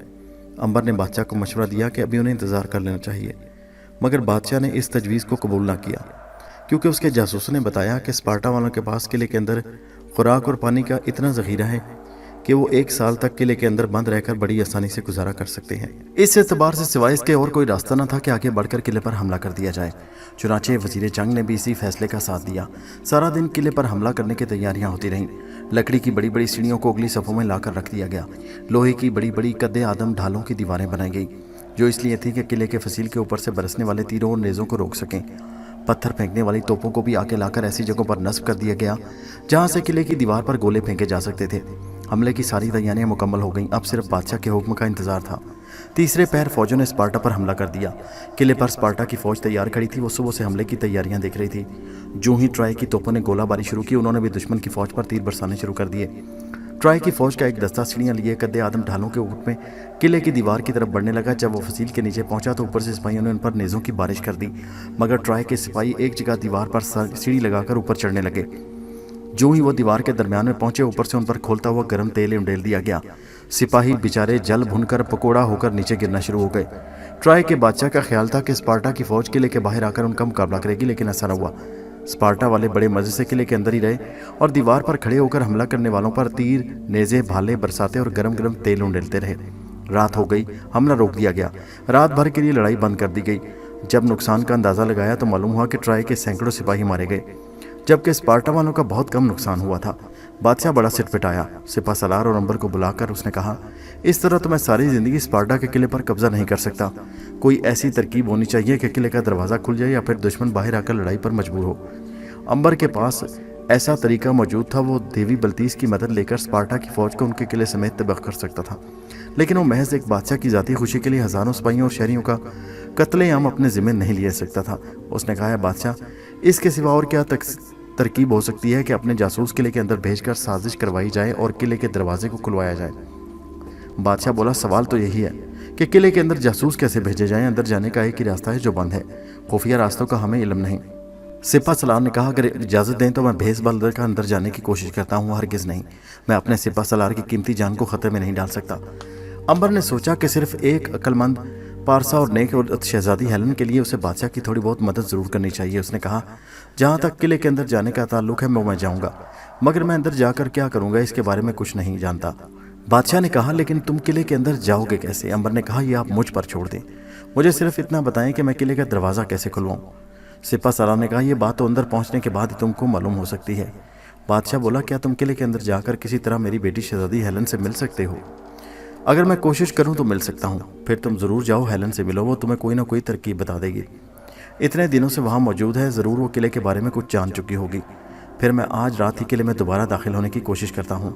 अंबर ने बादशाह को मशवरा दिया कि अभी उन्हें इंतज़ार कर लेना चाहिए, मगर बादशाह ने इस तजवीज़ को कबूल ना किया, क्योंकि उसके जासूसों ने बताया कि स्पार्टा वालों के पास किले के अंदर खुराक और पानी का इतना ज़ख़ीरा है कि वो 1 साल तक किले के अंदर बंद रहकर बड़ी आसानी से गुजारा कर सकते हैं। इस एतबार से सिवाय इसके और कोई रास्ता न था कि आगे बढ़कर किले पर हमला कर दिया जाए। चुनाचे वज़ीर जंग ने भी इसी फैसले का साथ दिया। सारा दिन किले पर हमला करने की तैयारियां होती रहीं। लकड़ी की बड़ी बड़ी सीढ़ियों को अगली सफ़ों में लाकर रख दिया गया। लोहे की बड़ी बड़ी कद्दे आदम ढालों की दीवारें बनाई गई, जो इसलिए थी कि किले के फसील के ऊपर से बरसने वाले तीरों और नेज़ों को रोक सकें। पत्थर फेंकने वाली तोपों को भी आके लाकर ऐसी जगहों पर नस्ब कर दिया गया जहां से किले की दीवार पर गोले फेंके जा सकते थे। हमले की सारी तैयारियां मुकम्मल हो गईं। अब सिर्फ बादशाह के हुक्म का इंतजार था। तीसरे पहर फौजों ने स्पार्टा पर हमला कर दिया। किले पर स्पार्टा की फौज तैयार खड़ी थी। वो सुबह से हमले की तैयारियां देख रही थी। जो ही ट्राय की तोपों ने गोलाबारी शुरू की, उन्होंने भी दुश्मन की फौज पर तीर बरसाने शुरू कर दिए। ट्राय की फौज का एक दस्ता सीढ़ियां लिए कद्दे आदम ढालों के ऊपर में किले की दीवार की तरफ बढ़ने लगा। जब वो फसील के नीचे पहुंचा तो ऊपर से सिपाहियों ने उन पर नेज़ों की बारिश कर दी, मगर ट्राय के सिपाही एक जगह दीवार पर सीढ़ी लगाकर ऊपर चढ़ने लगे। जो ही वो दीवार के दरमियान में पहुंचे, ऊपर से उन पर खोलता हुआ गर्म तेल उंडेल दिया गया। सिपाही बेचारे जल भुनकर पकोड़ा होकर नीचे गिरना शुरू हो गए। ट्राय के बादशाह का ख्याल था कि स्पार्टा की फौज किले के बाहर आकर उनका मुकाबला करेगी, लेकिन ऐसा न हुआ। स्पार्टा वाले बड़े मजे से किले के अंदर ही रहे और दीवार पर खड़े होकर हमला करने वालों पर तीर, नेज़े, भाले बरसाते और गरम गरम तेल उंडेलते रहे। रात हो गई, हमला रोक दिया गया। रात भर के लिए लड़ाई बंद कर दी गई। जब नुकसान का अंदाज़ा लगाया तो मालूम हुआ कि ट्राय के सैकड़ों सिपाही मारे गए, जबकि स्पार्टा वालों का बहुत कम नुकसान हुआ था। बादशाह बड़ा सिटपिटाया। सिपा सलार और अंबर को बुलाकर उसने कहा, इस तरह तो मैं सारी ज़िंदगी स्पार्टा के किले पर कब्जा नहीं कर सकता। कोई ऐसी तरकीब होनी चाहिए कि किले का दरवाज़ा खुल जाए या फिर दुश्मन बाहर आकर लड़ाई पर मजबूर हो। अंबर के पास ऐसा तरीका मौजूद था। वो देवी बल्तीस की मदद लेकर स्पार्टा की फौज को उनके किले समेत तबाह कर सकता था, लेकिन वो महज एक बादशाह की ज़ाती खुशी के लिए हज़ारों सिपाहियों और शहरियों का कत्लेआम अपने ज़िम्मे नहीं ले सकता था। उसने कहा, है बादशाह, इसके सिवा और क्या तरकीब हो सकती है कि अपने जासूस किले के अंदर भेजकर साजिश करवाई जाए और किले के दरवाजे को खुलवाया जाए। बादशाह बोला, सवाल तो यही है कि किले के अंदर जासूस कैसे भेजे जाएं। अंदर जाने का एक ही रास्ता है जो बंद है। खुफिया रास्तों का हमें इल्म नहीं। سپہ سالار نے کہا اگر اجازت دیں تو میں بھیس بل کا اندر جانے کی کوشش کرتا ہوں، ہرگز نہیں، میں اپنے سپہ سالار کی قیمتی جان کو خطرے میں نہیں ڈال سکتا۔ امبر نے سوچا کہ صرف ایک عقل مند پارسا اور نیک شہزادی ہیلن کے لیے اسے بادشاہ کی تھوڑی بہت مدد ضرور کرنی چاہیے۔ اس نے کہا جہاں تک قلعے کے اندر جانے کا تعلق ہے میں جاؤں گا، مگر میں اندر جا کر کیا کروں گا اس کے بارے میں کچھ نہیں جانتا۔ بادشاہ نے کہا لیکن تم قلعے کے اندر جاؤ گے کیسے؟ امبر نے کہا یہ آپ مجھ پر چھوڑ دیں، مجھے صرف اتنا بتائیں کہ میں قلعے کا دروازہ کیسے کھلواؤں۔ سپہ سالار نے کہا یہ بات تو اندر پہنچنے کے بعد تم کو معلوم ہو سکتی ہے۔ بادشاہ بولا کیا تم قلعے کے اندر جا کر کسی طرح میری بیٹی شہزادی ہیلن سے مل سکتے ہو؟ اگر میں کوشش کروں تو مل سکتا ہوں۔ پھر تم ضرور جاؤ ہیلن سے ملو، وہ تمہیں کوئی نہ کوئی ترکیب بتا دے گی، اتنے دنوں سے وہاں موجود ہے، ضرور وہ قلعے کے بارے میں کچھ جان چکی ہوگی۔ پھر میں آج رات ہی قلعے میں دوبارہ داخل ہونے کی کوشش کرتا ہوں۔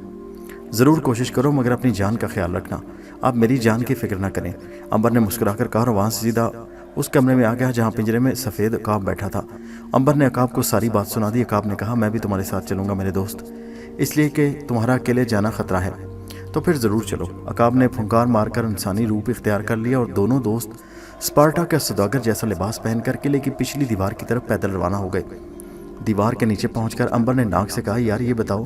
ضرور کوشش کرو مگر اپنی جان کا خیال رکھنا، آپ میری جان کی فکر نہ کریں۔ امبر نے مسکرا کر کہا اور وہاں سے سیدھا اس کمرے میں آ گیا جہاں پنجرے میں سفید عقاب بیٹھا تھا۔ امبر نے عقاب کو ساری بات سنا دی۔ عقاب نے کہا میں بھی تمہارے ساتھ چلوں گا میرے دوست، اس لیے کہ تمہارا اکیلے جانا خطرہ ہے، تو پھر ضرور چلو۔ عقاب نے پھنکار مار کر انسانی روپ اختیار کر لیا اور دونوں دوست اسپارٹا کا سوداگر جیسا لباس پہن کر قلعے کی پچھلی دیوار کی طرف پیدل روانہ ہو گئے۔ دیوار کے نیچے پہنچ کر امبر نے ناگ سے کہا یار یہ بتاؤ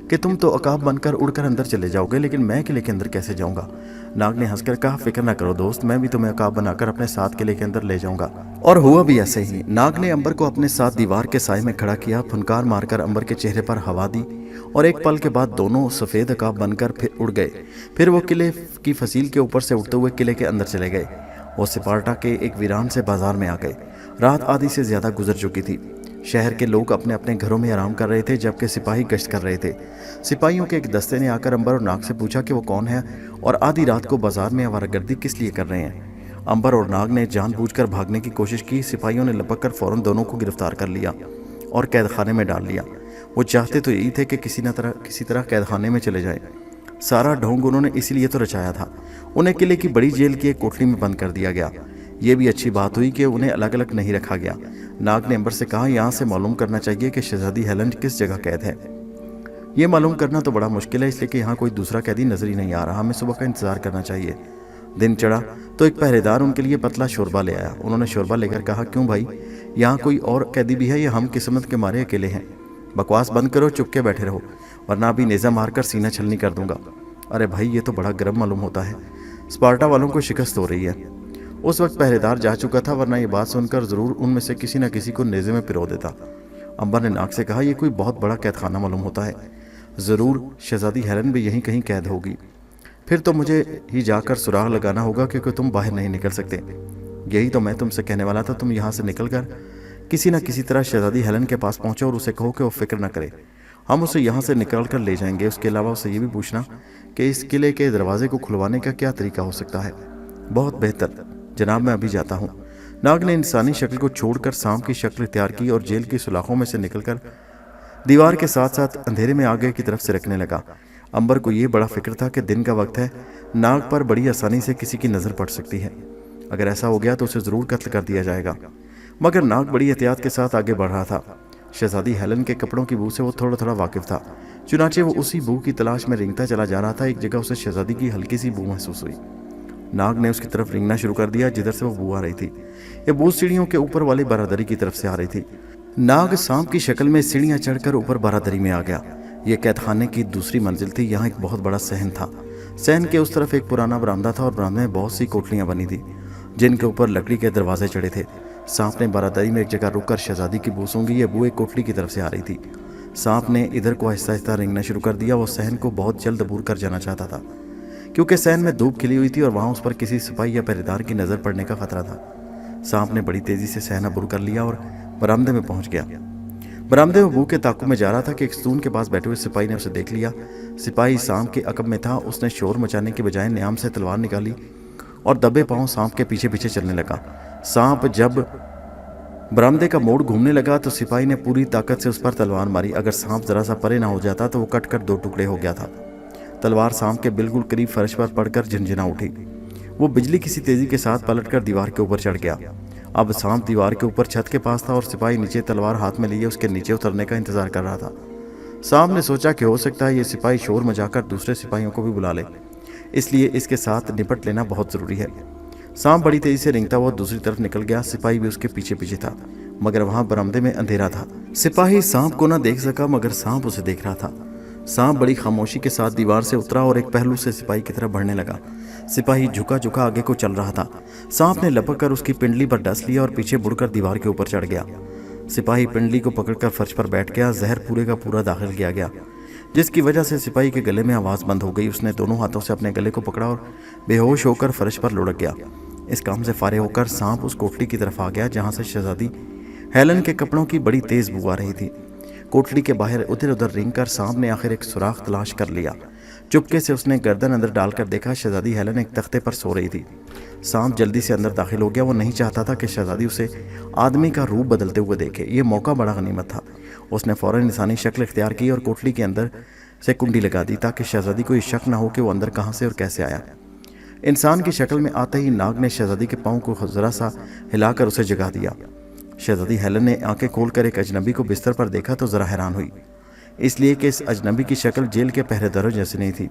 کہ تم تو عقاب بن کر اڑ کر اندر چلے جاؤ گے، لیکن میں قلعے کے اندر کیسے جاؤں گا؟ ناگ نے ہنس کر کہا فکر نہ کرو دوست، میں بھی تمہیں عقاب بنا کر اپنے ساتھ قلعے کے اندر لے جاؤں گا۔ اور ہوا بھی ایسے ہی۔ ناگ نے امبر کو اپنے ساتھ دیوار کے سائے میں کھڑا کیا، پھنکار مار کر امبر کے چہرے پر ہوا دی اور ایک پل کے بعد دونوں سفید عقاب بن کر پھر اڑ گئے۔ پھر وہ قلعے کی فصیل کے اوپر سے اڑتے ہوئے قلعے کے اندر چلے گئے۔ وہ سپارٹا کے ایک ویران سے بازار میں آ گئے۔ رات آدھی سے زیادہ گزر چکی تھی۔ شہر کے لوگ اپنے اپنے گھروں میں آرام کر رہے تھے جبکہ سپاہی گشت کر رہے تھے۔ سپاہیوں کے ایک دستے نے آ کر امبر اور ناگ سے پوچھا کہ وہ کون ہے اور آدھی رات کو بازار میں آوارہ گردی کس لیے کر رہے ہیں۔ امبر اور ناگ نے جان بوجھ کر بھاگنے کی کوشش کی۔ سپاہیوں نے لپک کر فوراً دونوں کو گرفتار کر لیا اور قید خانے میں ڈال لیا۔ وہ چاہتے تو یہی تھے کہ کسی طرح قید خانے میں چلے جائیں۔ سارا ڈھونگ انہوں نے اسی لیے تو رچایا تھا۔ انہیں قلعے کی بڑی جیل کی ایک کوٹری میں بند کر دیا گیا۔ یہ بھی اچھی بات ہوئی کہ انہیں الگ الگ نہیں رکھا گیا۔ ناگ نے امبر سے کہا یہاں سے معلوم کرنا چاہیے کہ شہزادی ہیلن کس جگہ قید ہے۔ یہ معلوم کرنا تو بڑا مشکل ہے اس لیے کہ یہاں کوئی دوسرا قیدی نظر ہی نہیں آ رہا، ہمیں صبح کا انتظار کرنا چاہیے۔ دن چڑھا تو ایک پہرے دار ان کے لیے پتلا شوربہ لے آیا۔ انہوں نے شوربہ لے کر کہا کیوں بھائی، یہاں کوئی اور قیدی بھی ہے یا ہم قسمت کے مارے اکیلے ہیں؟ بکواس بند کرو، چپ کے بیٹھے رہو ورنہ ابھی نیزہ مار کر سینہ چھلنی کر دوں گا۔ ارے بھائی یہ تو بڑا گرم معلوم ہوتا ہے، اسپارٹا والوں کو شکست ہو رہی ہے۔ اس وقت پہرے دار جا چکا تھا ورنہ یہ بات سن کر ضرور ان میں سے کسی نہ کسی کو نیزے میں پرو دیتا۔ امبر نے ناگ سے کہا یہ کوئی بہت بڑا قید خانہ معلوم ہوتا ہے، ضرور شہزادی ہیلن بھی یہیں کہیں قید ہوگی۔ پھر تو مجھے ہی جا کر سراغ لگانا ہوگا کیونکہ تم باہر نہیں نکل سکتے۔ یہی تو میں تم سے کہنے والا تھا، تم یہاں سے نکل کر کسی نہ کسی طرح شہزادی ہیلن کے پاس پہنچو اور اسے کہو کہ وہ فکر نہ کرے، ہم اسے یہاں سے نکال کر لے جائیں گے۔ اس کے علاوہ اسے یہ بھی پوچھنا کہ اس قلعے کے دروازے کو کھلوانے کا کیا طریقہ ہو سکتا ہے۔ بہت بہتر جناب، میں ابھی جاتا ہوں۔ ناگ نے انسانی شکل کو چھوڑ کر سانپ کی شکل اختیار کی اور جیل کی سلاخوں میں سے نکل کر دیوار کے ساتھ ساتھ اندھیرے میں آگے کی طرف سے رکھنے لگا۔ امبر کو یہ بڑا فکر تھا کہ دن کا وقت ہے، ناگ پر بڑی آسانی سے کسی کی نظر پڑ سکتی ہے، اگر ایسا ہو گیا تو اسے ضرور قتل کر دیا جائے گا۔ مگر ناگ بڑی احتیاط کے ساتھ آگے بڑھ رہا تھا۔ شہزادی ہیلن کے کپڑوں کی بو سے وہ تھوڑا تھوڑا واقف تھا، چنانچہ وہ اسی بو کی تلاش میں رینگتا چلا جا رہا تھا۔ ایک جگہ اسے شہزادی کی ہلکی سی بو محسوس ہوئی۔ ناگ نے اس کی طرف رینگنا شروع کر دیا جدھر سے وہ بو آ رہی تھی۔ یہ بو سیڑھیوں کے اوپر والی برادری کی طرف سے آ رہی تھی۔ ناگ سانپ کی شکل میں سیڑھیاں چڑھ کر اوپر برادری میں آ گیا۔ یہ قید خانے کی دوسری منزل تھی۔ یہاں ایک بہت بڑا صحن تھا۔ صحن کے اس طرف ایک پرانا برآمدہ تھا اور برآمدے میں بہت سی کوٹلیاں بنی تھی جن کے اوپر لکڑی کے دروازے چڑھے تھے۔ سانپ نے برادری میں ایک جگہ رک کر شہزادی کی بو سونگھی۔ یہ بو ایک کوٹلی کی طرف سے آ رہی تھی۔ سانپ نے ادھر کو آہستہ آہستہ رینگنا شروع کر دیا۔ وہ صحن کو بہت جلد عبور کر جانا چاہتا تھا کیونکہ صحن میں دھوپ کھلی ہوئی تھی اور وہاں اس پر کسی سپاہی یا پہرے دار کی نظر پڑنے کا خطرہ تھا۔ سانپ نے بڑی تیزی سے صحن عبور کر لیا اور برآمدے میں پہنچ گیا۔ برآمدے میں بو کے تعاقب میں جا رہا تھا کہ ایک ستون کے پاس بیٹھے ہوئے سپاہی نے اسے دیکھ لیا۔ سپاہی سانپ کے عقب میں تھا۔ اس نے شور مچانے کے بجائے نیام سے تلوار نکالی اور دبے پاؤں سانپ کے پیچھے پیچھے چلنے لگا۔ سانپ جب برآمدے کا موڑ گھومنے لگا تو سپاہی نے پوری طاقت سے اس پر تلوار ماری۔ اگر سانپ ذرا سا پرے نہ ہو جاتا تو وہ کٹ کر دو ٹکڑے ہو گیا تھا۔ تلوار سانپ کے بالکل قریب فرش پر پڑ کر جھنجھنا اٹھی۔ وہ بجلی کسی تیزی کے ساتھ پلٹ کر دیوار کے اوپر چڑھ گیا۔ اب سانپ دیوار کے اوپر چھت کے پاس تھا اور سپاہی نیچے تلوار ہاتھ میں لیے اس کے نیچے اترنے کا انتظار کر رہا تھا۔ سانپ نے سوچا کہ ہو سکتا ہے یہ سپاہی شور مچا کر دوسرے سپاہیوں کو بھی بلا لے، اس لیے اس کے ساتھ نپٹ لینا بہت ضروری ہے۔ سانپ بڑی تیزی سے رینگتا ہوا دوسری طرف نکل گیا۔ سپاہی بھی اس کے پیچھے پیچھے تھا۔ मगर वहां बरामदे में अंधेरा था। सिपाही सांप को ना देख सका मगर सांप उसे देख रहा था। सांप बड़ी खामोशी के साथ दीवार से उतरा और एक पहलू से सिपाही की तरफ बढ़ने लगा। सिपाही झुका झुका आगे को चल रहा था। सांप ने लपक कर उसकी पिंडली पर डस लिया और पीछे मुड़कर दीवार के ऊपर चढ़ गया। सिपाही पिंडली को पकड़कर फर्श पर बैठ गया। जहर पूरे का पूरा दाखिल किया गया, जिसकी वजह से सिपाही के गले में आवाज़ बंद हो गई। उसने दोनों हाथों से अपने गले को पकड़ा और बेहोश होकर फर्श पर लुढ़क गया। इस काम से फारिग होकर सांप उस कोठरी की तरफ आ गया जहाँ से शहजादी हेलन के कपड़ों की बड़ी तेज़ बू आ रही थी। कोठरी के बाहर उधर उधर रेंग कर सांप ने आखिर एक सुराख तलाश कर लिया। चुपके से उसने गर्दन अंदर डालकर देखा, शहजादी हेलन एक तख्ते पर सो रही थी। सांप जल्दी से अंदर दाखिल हो गया। वो नहीं चाहता था कि शहजादी उसे आदमी का रूप बदलते हुए देखे। ये मौका बड़ा गनीमत था। उसने फौरन इंसानी शक्ल इख्तियार की और कोठरी के अंदर से कुंडी लगा दी ताकि शहजादी को ये शक न हो कि वो अंदर कहाँ से और कैसे आया। इंसान की शक्ल में आते ही नाग ने शहजादी के पाँव को ज़रा सा हिलाकर उसे जगा दिया। शहजादी हेलन ने आंखें खोलकर एक अजनबी को बिस्तर पर देखा तो ज़रा हैरान हुई, इसलिए कि इस अजनबी की शक्ल जेल के पहरेदारों जैसी नहीं थी।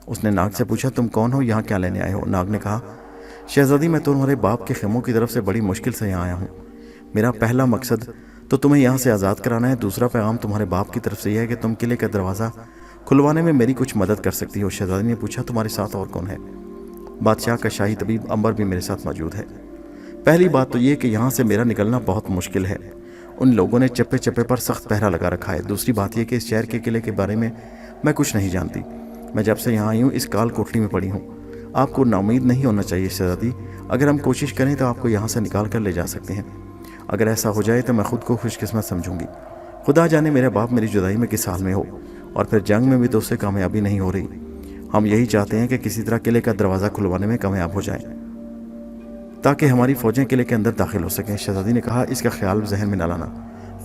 उसने नाग से पूछा, तुम कौन हो, यहाँ क्या लेने आए हो? नाग ने कहा, शहजादी मैं तुम्हारे बाप के खेमों की तरफ से बड़ी मुश्किल से यहाँ आया हूँ। मेरा पहला मकसद तो तुम्हें यहाँ से आज़ाद कराना है। दूसरा पैगाम तुम्हारे बाप की तरफ से यह है कि तुम किले का दरवाज़ा खुलवाने में मेरी कुछ मदद कर सकती हो। शहजादी ने पूछा, तुम्हारे साथ और कौन है? बादशाह का शाही तबीब अंबर भी मेरे साथ मौजूद है। पहली बात तो ये कि यहाँ से मेरा निकलना बहुत मुश्किल है। उन लोगों ने चप्पे चप्पे पर सख्त पहरा लगा रखा है। दूसरी बात यह कि इस शहर के किले के बारे में मैं कुछ नहीं जानती। मैं जब से यहाँ आई हूँ इस काल कोठरी में पड़ी हूँ। आपको नाउमीद नहीं होना चाहिए शहजादी। अगर हम कोशिश करें तो आपको यहाँ से निकाल कर ले जा सकते हैं। अगर ऐसा हो जाए तो मैं खुद को खुशकिस्मत समझूंगी। खुदा जाने मेरा बाप मेरी जुदाई में किस हाल में हो, और फिर जंग में भी तो उससे कामयाबी नहीं हो रही। हम यही चाहते हैं कि किसी तरह किले का दरवाज़ा खुलवाने में कामयाब हो जाए ताकि हमारी फ़ौजें किले के अंदर दाखिल हो सकें। शहजादी ने कहा, इसका ख्याल जहन में न लाना।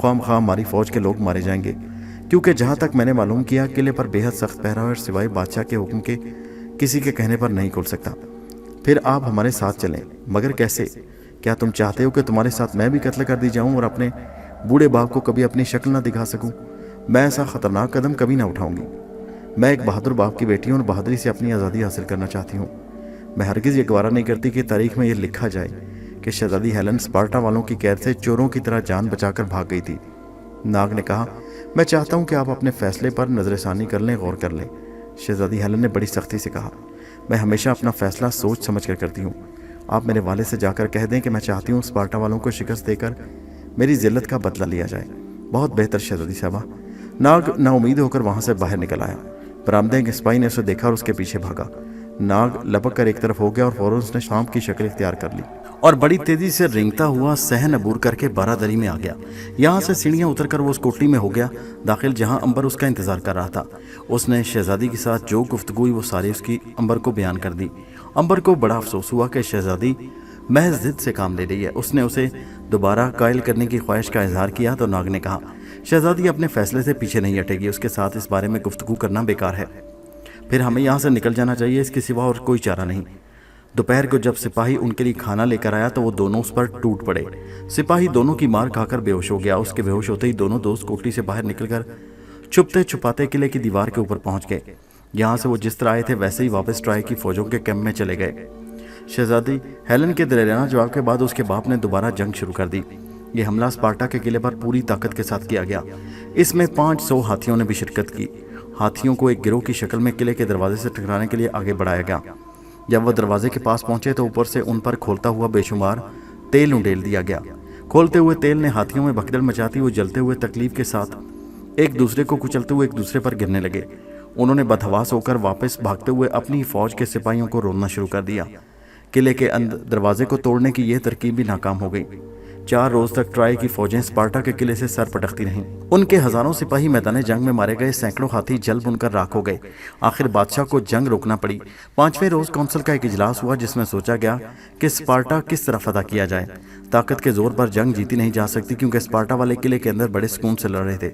ख्वाम हमारी फ़ौज के लोग मारे जाएंगे, क्योंकि जहाँ तक मैंने मालूम किया किले पर बेहद सख्त पहरा और सिवाय बादशाह के हुक्म के किसी के कहने पर नहीं खुल सकता। फिर आप हमारे साथ चलें। मगर कैसे? क्या तुम चाहते हो कि तुम्हारे साथ मैं भी कत्ल कर दी जाऊँ और अपने बूढ़े बाप को कभी अपनी शक्ल ना दिखा सकूँ? मैं ऐसा ख़तरनाक कदम कभी ना उठाऊँगी। मैं एक बहादुर बाप की बेटी हूँ और बहादुरी से अपनी आज़ादी हासिल करना चाहती हूँ। मैं हरगिज़ ये गवारा नहीं करती कि तारीख में ये लिखा जाए कि शहजादी हेलन स्पार्टा वालों की कैद से चोरों की तरह जान बचाकर भाग गई थी। नाग ने कहा, मैं चाहता हूँ कि आप अपने फैसले पर नज़रसानी कर लें, गौर कर लें। शहजादी हेलन ने बड़ी सख्ती से कहा, मैं हमेशा अपना फैसला सोच समझ कर करती हूँ। आप मेरे वाले से जाकर कह दें कि मैं चाहती हूँ स्पार्टा वालों को शिकस्त देकर मेरी जिल्लत का बदला लिया जाए। बहुत बेहतर शहजादी साहबा। नाग नाउमीद होकर वहाँ से बाहर निकल आया। बरामदे के सिपाही ने उसे देखा और उसके पीछे भागा। नाग लपक कर एक तरफ हो गया और फौरन उसने सांप की शक्ल इख्तियार कर ली और बड़ी तेजी से रेंगता हुआ सहन अबूर करके बारादरी में आ गया। यहाँ से सीढ़ियाँ उतरकर वो उस कोठरी में हो गया दाखिल जहाँ अंबर उसका इंतजार कर रहा था। उसने शहजादी के साथ जो गुफ्तगू हुई वो सारी उसकी अंबर को बयान कर दी। अंबर को बड़ा अफसोस हुआ कि शहजादी महज जिद से काम ले रही है। उसने उसे दोबारा कायल करने की ख्वाहिश का इजहार किया तो नाग ने कहा, शहजादी अपने फैसले से पीछे नहीं हटेगी। उसके साथ इस बारे में गुफ्तगू करना बेकार है। फिर हमें यहाँ से निकल जाना चाहिए, इसके सिवा और कोई चारा नहीं। दोपहर को जब सिपाही उनके लिए खाना लेकर आया तो वो दोनों उस पर टूट पड़े। सिपाही दोनों की मार खाकर बेहोश हो गया। उसके बेहोश होते ही दोनों दोस्त कोठरी से बाहर निकलकर छुपते छुपाते किले की दीवार के ऊपर पहुंच गए। यहाँ से वो जिस तरह आए थे वैसे ही वापस ट्राई की फौजों के कैंप में चले गए। शहजादी हेलन के दिलेराना जवाब के बाद उसके बाप ने दोबारा जंग शुरू कर दी। ये हमला स्पार्टा के किले पर पूरी ताकत के साथ किया गया। इसमें 500 हाथियों ने भी शिरकत की। हाथियों को एक गिरोह की शक्ल में किले के दरवाजे से टकराने के लिए आगे बढ़ाया गया। जब वह दरवाजे के पास पहुंचे तो ऊपर से उन पर खोलता हुआ बेशुमार तेल उंडेल दिया गया। खोलते हुए तेल ने हाथियों में भगदड़ मचाती वो जलते हुए तकलीफ के साथ एक दूसरे को कुचलते हुए एक दूसरे पर गिरने लगे। उन्होंने बदहवास होकर वापस भागते हुए अपनी फौज के सिपाहियों को रोकना शुरू कर दिया। किले के अंदर दरवाजे को तोड़ने की यह तरकीब भी नाकाम हो गई। 4 रोज तक ट्राई की फौजें स्पार्टा के किले से सर पटकती रहीं। उनके हजारों सिपाही मैदान जंग में मारे गए, सैकड़ों हाथी जल बुनकर राख हो गए। आखिर बादशाह को जंग रोकना पड़ी। 5वें रोज कौंसिल का एक इजलास हुआ जिसमें सोचा गया कि स्पार्टा किस तरह फतह किया जाए। ताकत के जोर पर जंग जीती नहीं जा सकती क्योंकि स्पार्टा वाले किले के अंदर बड़े सुकून से लड़ रहे थे।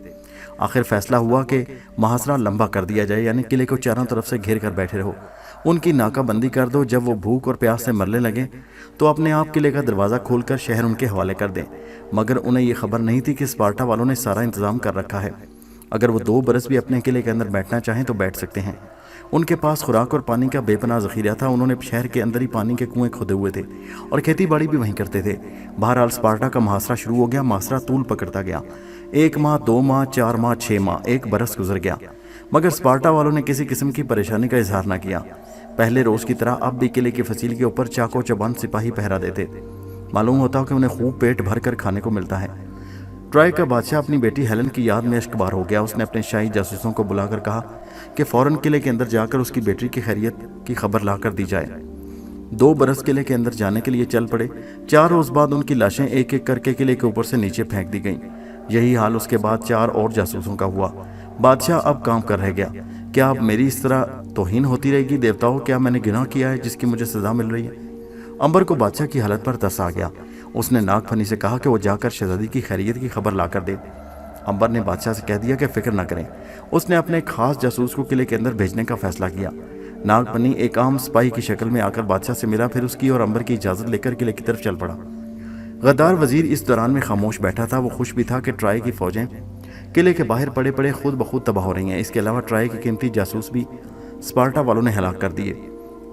आखिर फैसला हुआ कि मुहासरा लंबा कर दिया जाए, यानी किले को चारों तरफ से घेर कर बैठे रहो, उनकी नाकाबंदी कर दो। जब वो भूख और प्यास से मरने लगे तो अपने आप किले का दरवाज़ा खोलकर शहर उनके हवाले कर दें। मगर उन्हें ये खबर नहीं थी कि स्पार्टा वालों ने सारा इंतजाम कर रखा है। अगर वो 2 बरस भी अपने किले के अंदर बैठना चाहें तो बैठ सकते हैं। ان کے پاس خوراک اور پانی کا بے پناہ ذخیرہ تھا۔ انہوں نے شہر کے اندر ہی پانی کے کنویں کھودے ہوئے تھے اور کھیتی باڑی بھی وہیں کرتے تھے۔ بہرحال اسپارٹا کا محاصرہ شروع ہو گیا۔ محاصرہ طول پکڑتا گیا۔ 1 ماہ، 2 ماہ، 4 ماہ، 6 ماہ، 1 برس گزر گیا، مگر اسپارٹا والوں نے کسی قسم کی پریشانی کا اظہار نہ کیا۔ پہلے روز کی طرح اب بھی قلعے کی فصیل کے اوپر چاقو چبند سپاہی پہرا دیتے۔ معلوم ہوتا کہ انہیں خوب پیٹ بھر کر کھانے کو ملتا ہے۔ ٹرائے کا بادشاہ اپنی بیٹی ہیلن کی یاد میں اشکبار ہو گیا۔ اس نے اپنے شاہی جاسوسوں کو بلا کر کہا کہ فوراً قلعے کے اندر جا کر اس کی بیٹی کی خیریت کی خبر لا کر دی جائے۔ 2 برس قلعے کے اندر جانے کے لیے چل پڑے۔ 4 روز بعد ان کی لاشیں ایک ایک کر کے قلعے کے اوپر سے نیچے پھینک دی گئیں۔ یہی حال اس کے بعد 4 اور جاسوسوں کا ہوا۔ بادشاہ اب کام کر رہ گیا۔ کیا اب میری اس طرح توہین ہوتی رہے گی؟ دیوتاؤں، کیا میں نے گناہ کیا ہے جس کی مجھے سزا مل رہی ہے؟ امبر کو بادشاہ کی حالت پر ترس آ گیا۔ اس نے ناگ فنی سے کہا کہ وہ جا کر شہزادی کی خیریت کی خبر لا کر دے۔ امبر نے بادشاہ سے کہہ دیا کہ فکر نہ کریں۔ اس نے اپنے ایک خاص جاسوس کو قلعے کے اندر بھیجنے کا فیصلہ کیا۔ ناگ فنی ایک عام سپاہی کی شکل میں آ کر بادشاہ سے ملا، پھر اس کی اور امبر کی اجازت لے کر قلعے کی طرف چل پڑا۔ غدار وزیر اس دوران میں خاموش بیٹھا تھا۔ وہ خوش بھی تھا کہ ٹرائے کی فوجیں قلعے کے باہر پڑے پڑے خود بخود تباہ ہو رہی ہیں۔ اس کے علاوہ ٹرائے کے قیمتی جاسوس بھی اسپارٹا والوں نے ہلاک کر دیے۔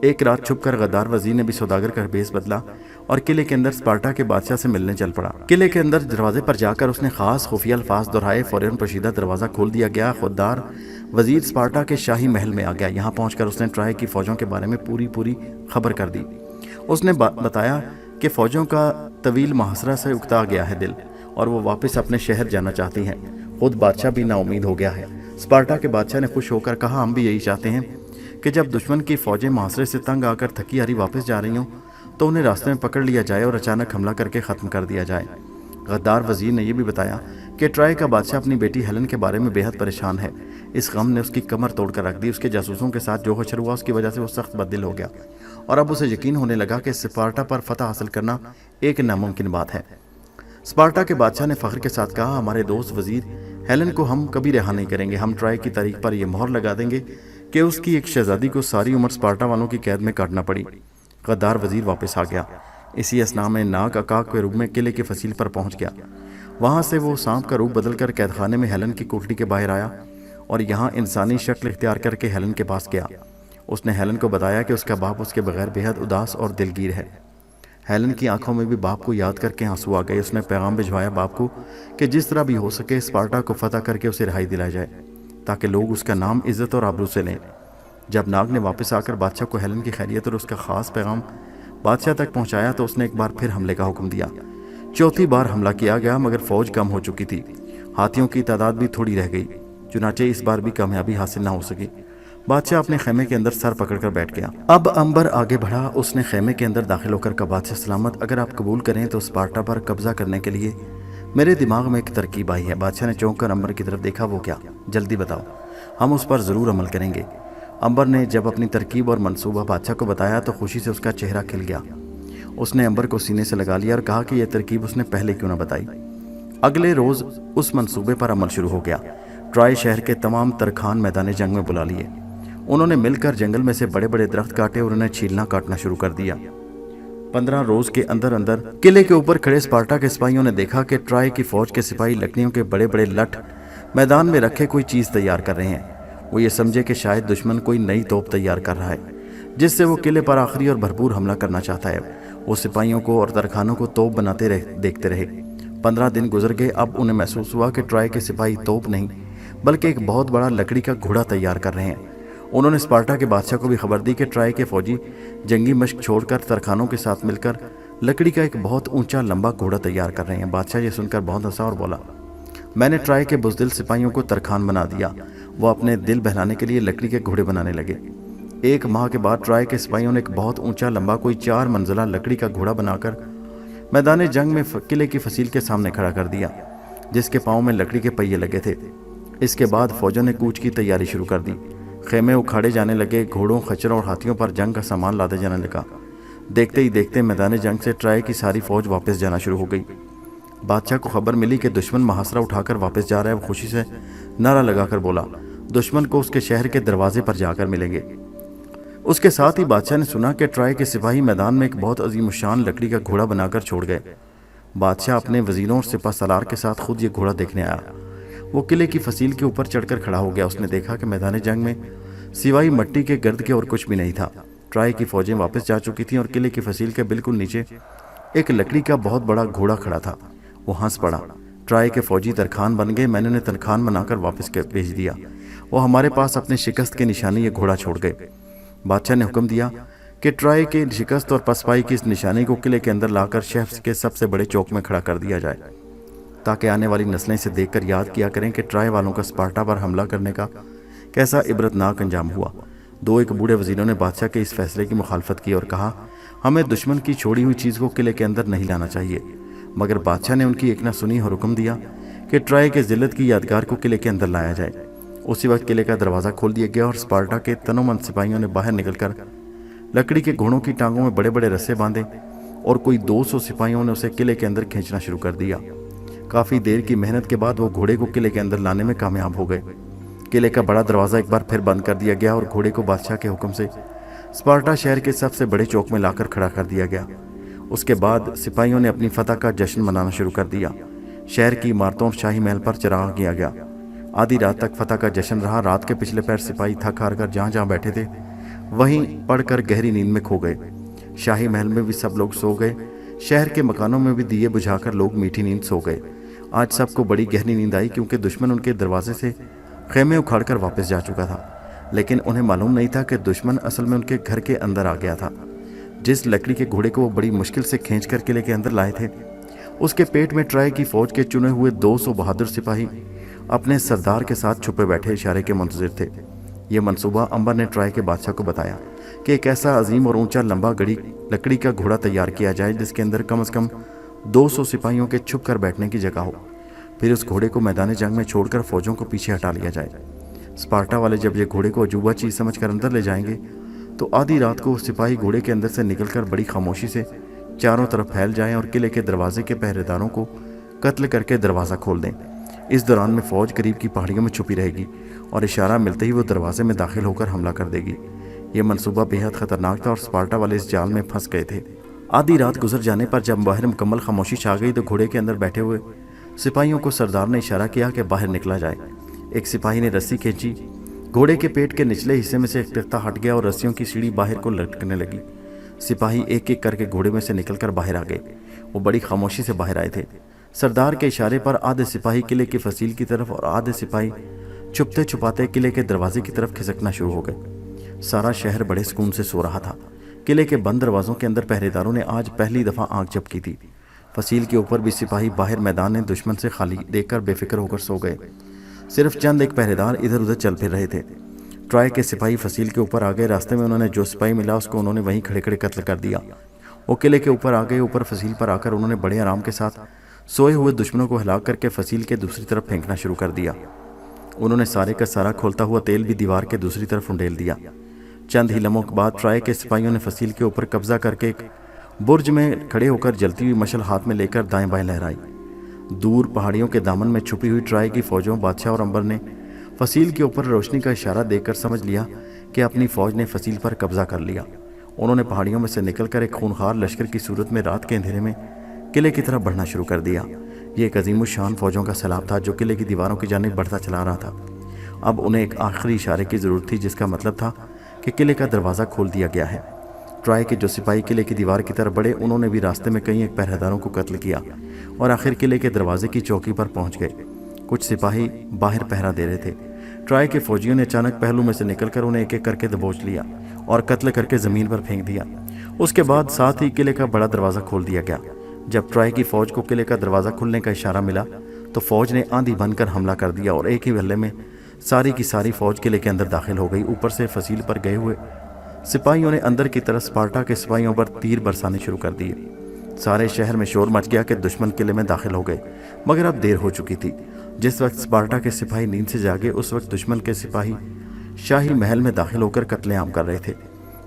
ایک رات چھپ کر غدار وزیر نے بھی سوداگر کا بھیس بدلا اور قلعے کے اندر اسپارٹا کے بادشاہ سے ملنے چل پڑا۔ قلعے کے اندر دروازے پر جا کر اس نے خاص خفیہ الفاظ دہرائے۔ فوراً پوشیدہ دروازہ کھول دیا گیا۔ غدار وزیر اسپارٹا کے شاہی محل میں آ گیا۔ یہاں پہنچ کر اس نے ٹرائے کی فوجوں کے بارے میں پوری خبر کر دی۔ اس نے بتایا کہ فوجوں کا طویل محاصرہ سے اکتا گیا ہے دل اور وہ واپس اپنے شہر جانا چاہتی ہیں۔ خود بادشاہ بھی نا امید ہو گیا ہے۔ اسپارٹا کے بادشاہ نے خوش ہو کر کہا، ہم بھی یہی چاہتے ہیں کہ جب دشمن کی فوجیں محاصرے سے تنگ آ کر تھکی ہاری واپس جا رہی ہوں تو انہیں راستے میں پکڑ لیا جائے اور اچانک حملہ کر کے ختم کر دیا جائے۔ غدار وزیر نے یہ بھی بتایا کہ ٹرائے کا بادشاہ اپنی بیٹی ہیلن کے بارے میں بے حد پریشان ہے۔ اس غم نے اس کی کمر توڑ کر رکھ دی۔ اس کے جاسوسوں کے ساتھ جو حشر ہوا اس کی وجہ سے وہ سخت بددل ہو گیا اور اب اسے یقین ہونے لگا کہ اسپارٹا پر فتح حاصل کرنا ایک ناممکن بات ہے۔ اسپارٹا کے بادشاہ نے فخر کے ساتھ کہا، ہمارے دوست وزیر ہیلن کو ہم کبھی رہا نہیں کریں گے۔ ہم ٹرائے کی تاریخ پر یہ مہر لگا دیں گے کہ اس کی ایک شہزادی کو ساری عمر اسپارٹا والوں کی قید میں کاٹنا پڑی۔ غدار وزیر واپس آ گیا۔ اسی اثنا میں ناگ اکاک کے روپ میں قلعے کی فصیل پر پہنچ گیا۔ وہاں سے وہ سانپ کا روپ بدل کر قید خانے میں ہیلن کی کوٹڑی کے باہر آیا اور یہاں انسانی شکل اختیار کر کے ہیلن کے پاس گیا۔ اس نے ہیلن کو بتایا کہ اس کا باپ اس کے بغیر بے حد اداس اور دلگیر ہے۔ ہیلن کی آنکھوں میں بھی باپ کو یاد کر کے آنسو آ گئے۔ اس نے پیغام بھجوایا باپ کو کہ جس طرح بھی ہو سکے اسپارٹا کو فتح کر کے اسے رہائی دلائی جائے تاکہ لوگ اس کا نام عزت اور آبرو سے لیں۔ جب ناگ نے واپس آ کر بادشاہ کو ہیلن کی خیریت اور اس کا خاص پیغام بادشاہ تک پہنچایا تو اس نے ایک بار پھر حملے کا حکم دیا۔ 4تھی بار حملہ کیا گیا مگر فوج کم ہو چکی تھی۔ ہاتھیوں کی تعداد بھی تھوڑی رہ گئی، چنانچہ اس بار بھی کامیابی حاصل نہ ہو سکی۔ بادشاہ اپنے خیمے کے اندر سر پکڑ کر بیٹھ گیا۔ اب امبر آگے بڑھا۔ اس نے خیمے کے اندر داخل ہو کر کہا، بادشاہ سلامت، اگر آپ قبول کریں تو اسپارٹا پر قبضہ کرنے کے لیے میرے دماغ میں ایک ترکیب آئی ہے۔ بادشاہ نے چونک کر امبر کی طرف دیکھا، وہ کیا؟ جلدی بتاؤ، ہم اس پر ضرور عمل کریں گے۔ امبر نے جب اپنی ترکیب اور منصوبہ بادشاہ کو بتایا تو خوشی سے اس کا چہرہ کھل گیا۔ اس نے امبر کو سینے سے لگا لیا اور کہا کہ یہ ترکیب اس نے پہلے کیوں نہ بتائی۔ اگلے روز اس منصوبے پر عمل شروع ہو گیا۔ ٹرائے شہر کے تمام ترکھان میدان جنگ میں بلا لیے۔ انہوں نے مل کر جنگل میں سے بڑے بڑے درخت کاٹے اور انہیں چھیلنا کاٹنا شروع کر دیا۔ 15 روز کے اندر قلعے کے اوپر کھڑے اسپارٹا کے سپاہیوں نے دیکھا کہ ٹرائے کی فوج کے سپاہی لکڑیوں کے بڑے بڑے لٹھ میدان میں رکھے کوئی چیز تیار کر رہے ہیں۔ وہ یہ سمجھے کہ شاید دشمن کوئی نئی توپ تیار کر رہا ہے جس سے وہ قلعے پر آخری اور بھرپور حملہ کرنا چاہتا ہے۔ وہ سپاہیوں کو اور ترکھانوں کو توپ بناتے دیکھتے رہے۔ 15 دن گزر گئے۔ اب انہیں محسوس ہوا کہ ٹرائے کے سپاہی توپ نہیں بلکہ ایک بہت بڑا لکڑی کا گھوڑا تیار کر رہے ہیں۔ انہوں نے اسپارٹا کے بادشاہ کو بھی خبر دی کہ ٹرائے کے فوجی جنگی مشق چھوڑ کر ترکھانوں کے ساتھ مل کر لکڑی کا ایک بہت اونچا لمبا گھوڑا تیار کر رہے ہیں۔ بادشاہ یہ سن کر بہت ہنسا اور بولا، میں نے ٹرائے کے بزدل سپاہیوں کو ترکھان بنا دیا۔ وہ اپنے دل بہلانے کے لیے لکڑی کے گھوڑے بنانے لگے۔ 1 ماہ کے بعد ٹرائے کے سپاہیوں نے ایک بہت اونچا لمبا کوئی 4 منزلہ لکڑی کا گھوڑا بنا کر میدان جنگ میں قلعے کی فصیل کے سامنے کھڑا کر دیا جس کے پاؤں میں لکڑی کے پہیے لگے تھے۔ اس کے بعد فوجوں نے کوچ کی تیاری شروع کر دی۔ خیمے اکھاڑے جانے لگے، گھوڑوں، خچروں اور ہاتھیوں پر جنگ کا سامان لادا جانے لگا۔ دیکھتے ہی دیکھتے میدان جنگ سے ٹرائے کی ساری فوج واپس جانا شروع ہو گئی۔ بادشاہ کو خبر ملی کہ دشمن محاصرہ اٹھا کر واپس جا رہا ہے۔ وہ خوشی سے نعرہ لگا کر بولا، دشمن کو اس کے شہر کے دروازے پر جا کر ملیں گے۔ اس کے ساتھ ہی بادشاہ نے سنا کہ ٹرائے کے سپاہی میدان میں ایک بہت عظیم الشان لکڑی کا گھوڑا بنا کر چھوڑ گئے۔ بادشاہ اپنے وزیروں اور سپہ سالار کے ساتھ خود یہ گھوڑا دیکھنے آیا۔ وہ قلعے کی فصیل کے اوپر چڑھ کر کھڑا ہو گیا۔ اس نے دیکھا کہ میدان جنگ میں सिवाय मट्टी के गर्द के और कुछ भी नहीं था। ट्राई की फौजें वापस जा चुकी थीं और किले की फसील के बिल्कुल नीचे एक लकड़ी का बहुत बड़ा घोड़ा खड़ा था। वो हंस पड़ा। ट्राई के फौजी तरखान बन गए। मैंने उन्हें तरखान बनाकर वापस भेज दिया। वो हमारे पास अपने शिकस्त के निशानी ये घोड़ा छोड़ गए। बादशाह ने हुक्म दिया कि ट्राई के शिकस्त और पसपाई की इस निशानी को किले के अंदर लाकर शहर के सबसे बड़े चौक में खड़ा कर दिया जाए, ताकि आने वाली नस्लें इसे देखकर याद किया करें कि ट्राई वालों का स्पार्टा पर हमला करने का कैसा इबरतनाक अंजाम हुआ। दो एक बूढ़े वजीरों ने बादशाह के इस फैसले की मुखालफत की और कहा, हमें दुश्मन की छोड़ी हुई चीज़ को किले के अंदर नहीं लाना चाहिए। मगर बादशाह ने उनकी एक न सुनी और हुक्म दिया कि ट्राई के जिल्लत की यादगार को किले के अंदर लाया जाए। उसी वक्त किले का दरवाज़ा खोल दिया गया और स्पार्टा के तनोमंद सिपाहियों ने बाहर निकलकर लकड़ी के घोड़ों की टांगों में बड़े बड़े रस्से बांधे और कोई 200 सिपाहियों ने उसे किले के अंदर खींचना शुरू कर दिया। काफ़ी देर की मेहनत के बाद वो घोड़े को किले के अंदर लाने में कामयाब हो गए। किले का बड़ा दरवाज़ा एक बार फिर बंद कर दिया गया और घोड़े को बादशाह के हुक्म से स्पार्टा शहर के सबसे बड़े चौक में लाकर खड़ा कर दिया गया। उसके बाद सिपाहियों ने अपनी फतह का जश्न मनाना शुरू कर दिया। शहर की इमारतों और शाही महल पर चिराग किया गया। आधी रात तक फतह का जश्न रहा। रात के पिछले पैर सिपाही थक हार कर जहाँ जहाँ बैठे थे वहीं पड़कर गहरी नींद में खो गए। शाही महल में भी सब लोग सो गए। शहर के मकानों में भी दिए बुझाकर लोग मीठी नींद सो गए। आज सबको बड़ी गहरी नींद आई, क्योंकि दुश्मन उनके दरवाजे से खेमे उखाड़कर वापस जा चुका था। लेकिन उन्हें मालूम नहीं था कि दुश्मन असल में उनके घर के अंदर आ गया था। जिस लकड़ी के घोड़े को वो बड़ी मुश्किल से खींचकर किले के अंदर लाए थे, उसके पेट में ट्राई की फौज के चुने हुए 200 बहादुर सिपाही अपने सरदार के साथ छुपे बैठे इशारे के मुंतजिर थे। ये मंसूबा अंबर ने ट्राई के बादशाह को बताया कि एक ऐसा अजीम और ऊंचा लंबा गड़ी लकड़ी का घोड़ा तैयार किया जाए जिसके अंदर कम से कम 200 सिपाहियों के छुप कर बैठने की जगह हो। फिर उस घोड़े को मैदान जंग में छोड़कर फौजों को पीछे हटा लिया जाए। स्पार्टा वाले जब ये घोड़े को अजूबा चीज़ समझकर अंदर ले जाएंगे तो आधी रात को सिपाही घोड़े के अंदर से निकलकर बड़ी खामोशी से चारों तरफ फैल जाएं और किले के दरवाजे के पहरेदारों को कत्ल करके दरवाज़ा खोल दें। इस दौरान में फौज करीब की पहाड़ियों में छुपी रहेगी और इशारा मिलते ही वो दरवाजे में दाखिल होकर हमला कर देगी। ये मंसूबा बेहद खतरनाक था और स्पार्टा वाले इस जाल में फंस गए थे। आधी रात गुजर जाने पर जब बाहर मुकम्मल खामोशी छा गई तो घोड़े के अंदर बैठे हुए सिपाहियों को सरदार ने इशारा किया कि बाहर निकला जाए। एक सिपाही ने रस्सी खींची। घोड़े के पेट के निचले हिस्से में से एक तख्ता हट गया और रस्सियों की सीढ़ी बाहर को लटकने लगी। सिपाही एक एक करके घोड़े में से निकलकर बाहर आ गए। वो बड़ी खामोशी से बाहर आए थे। सरदार के इशारे पर आधे सिपाही किले की फसील की तरफ और आधे सिपाही छुपते छुपाते किले के दरवाजे की तरफ खिसकना शुरू हो गए। सारा शहर बड़े सुकून से सो रहा था। किले के बंद दरवाजों के अंदर पहरेदारों ने आज पहली दफ़ा आंख झपकी थी। फसील के ऊपर भी सिपाही बाहर मैदान में दुश्मन से खाली देखकर बेफिक्र होकर सो गए। सिर्फ चंद एक पहरेदार इधर उधर चल फिर रहे थे। ट्राई के सिपाही फसील के ऊपर आ गए। रास्ते में उन्होंने जो सिपाही मिला उसको उन्होंने वहीं खड़े खड़े कत्ल कर दिया। वो किले के ऊपर आ गए। ऊपर फसील पर आकर उन्होंने बड़े आराम के साथ सोए हुए दुश्मनों को हिला करके फसील के दूसरी तरफ फेंकना शुरू कर दिया। उन्होंने सारे का सारा खोलता हुआ तेल भी दीवार के दूसरी तरफ उंडेल दिया। चंद ही लम्हों के बाद ट्राई के सिपाहियों ने फसील के ऊपर कब्जा करके एक बुर्ज में खड़े होकर जलती हुई मशल हाथ में लेकर दाएं बाएं लहराई। दूर पहाड़ियों के दामन में छुपी हुई ट्राई की फौजों बादशाह और अंबर ने फसील के ऊपर रोशनी का इशारा देकर समझ लिया कि अपनी फौज ने फसील पर कब्जा कर लिया। उन्होंने पहाड़ियों में से निकलकर एक खूनखार लश्कर की सूरत में रात के अंधेरे में किले की तरफ बढ़ना शुरू कर दिया। ये एक अजीम शान फौजों का सैलाब था जो किले की दीवारों की जानिब बढ़ता चला रहा था। अब उन्हें एक आखिरी इशारे की ज़रूरत थी, जिसका मतलब था कि किले का दरवाज़ा खोल दिया गया है। ट्राई के जो सिपाही किले की दीवार की तरफ बढ़े उन्होंने भी रास्ते में कई एक पहरेदारों को कत्ल किया और आखिर किले के दरवाजे की चौकी पर पहुंच गए। कुछ सिपाही बाहर पहरा दे रहे थे। ट्राई के फौजियों ने अचानक पहलू में से निकलकर उन्हें एक एक करके दबोच लिया और कत्ल करके ज़मीन पर फेंक दिया। उसके बाद साथ ही किले का बड़ा दरवाज़ा खोल दिया गया। जब ट्राई की फ़ौज को किले का दरवाज़ा खुलने का इशारा मिला तो फ़ौज ने आंधी बनकर हमला कर दिया और एक ही हल्ले में सारी की सारी फ़ौज किले के अंदर दाखिल हो गई। ऊपर से फसील पर गए हुए सिपाहियों ने अंदर की तरफ स्पार्टा के सिपाहियों पर तीर बरसाने शुरू कर दिए। सारे शहर में शोर मच गया कि दुश्मन किले में दाखिल हो गए, मगर अब देर हो चुकी थी। जिस वक्त स्पार्टा के सिपाही नींद से जागे उस वक्त दुश्मन के सिपाही शाही महल में दाखिल होकर कत्लेआम कर रहे थे।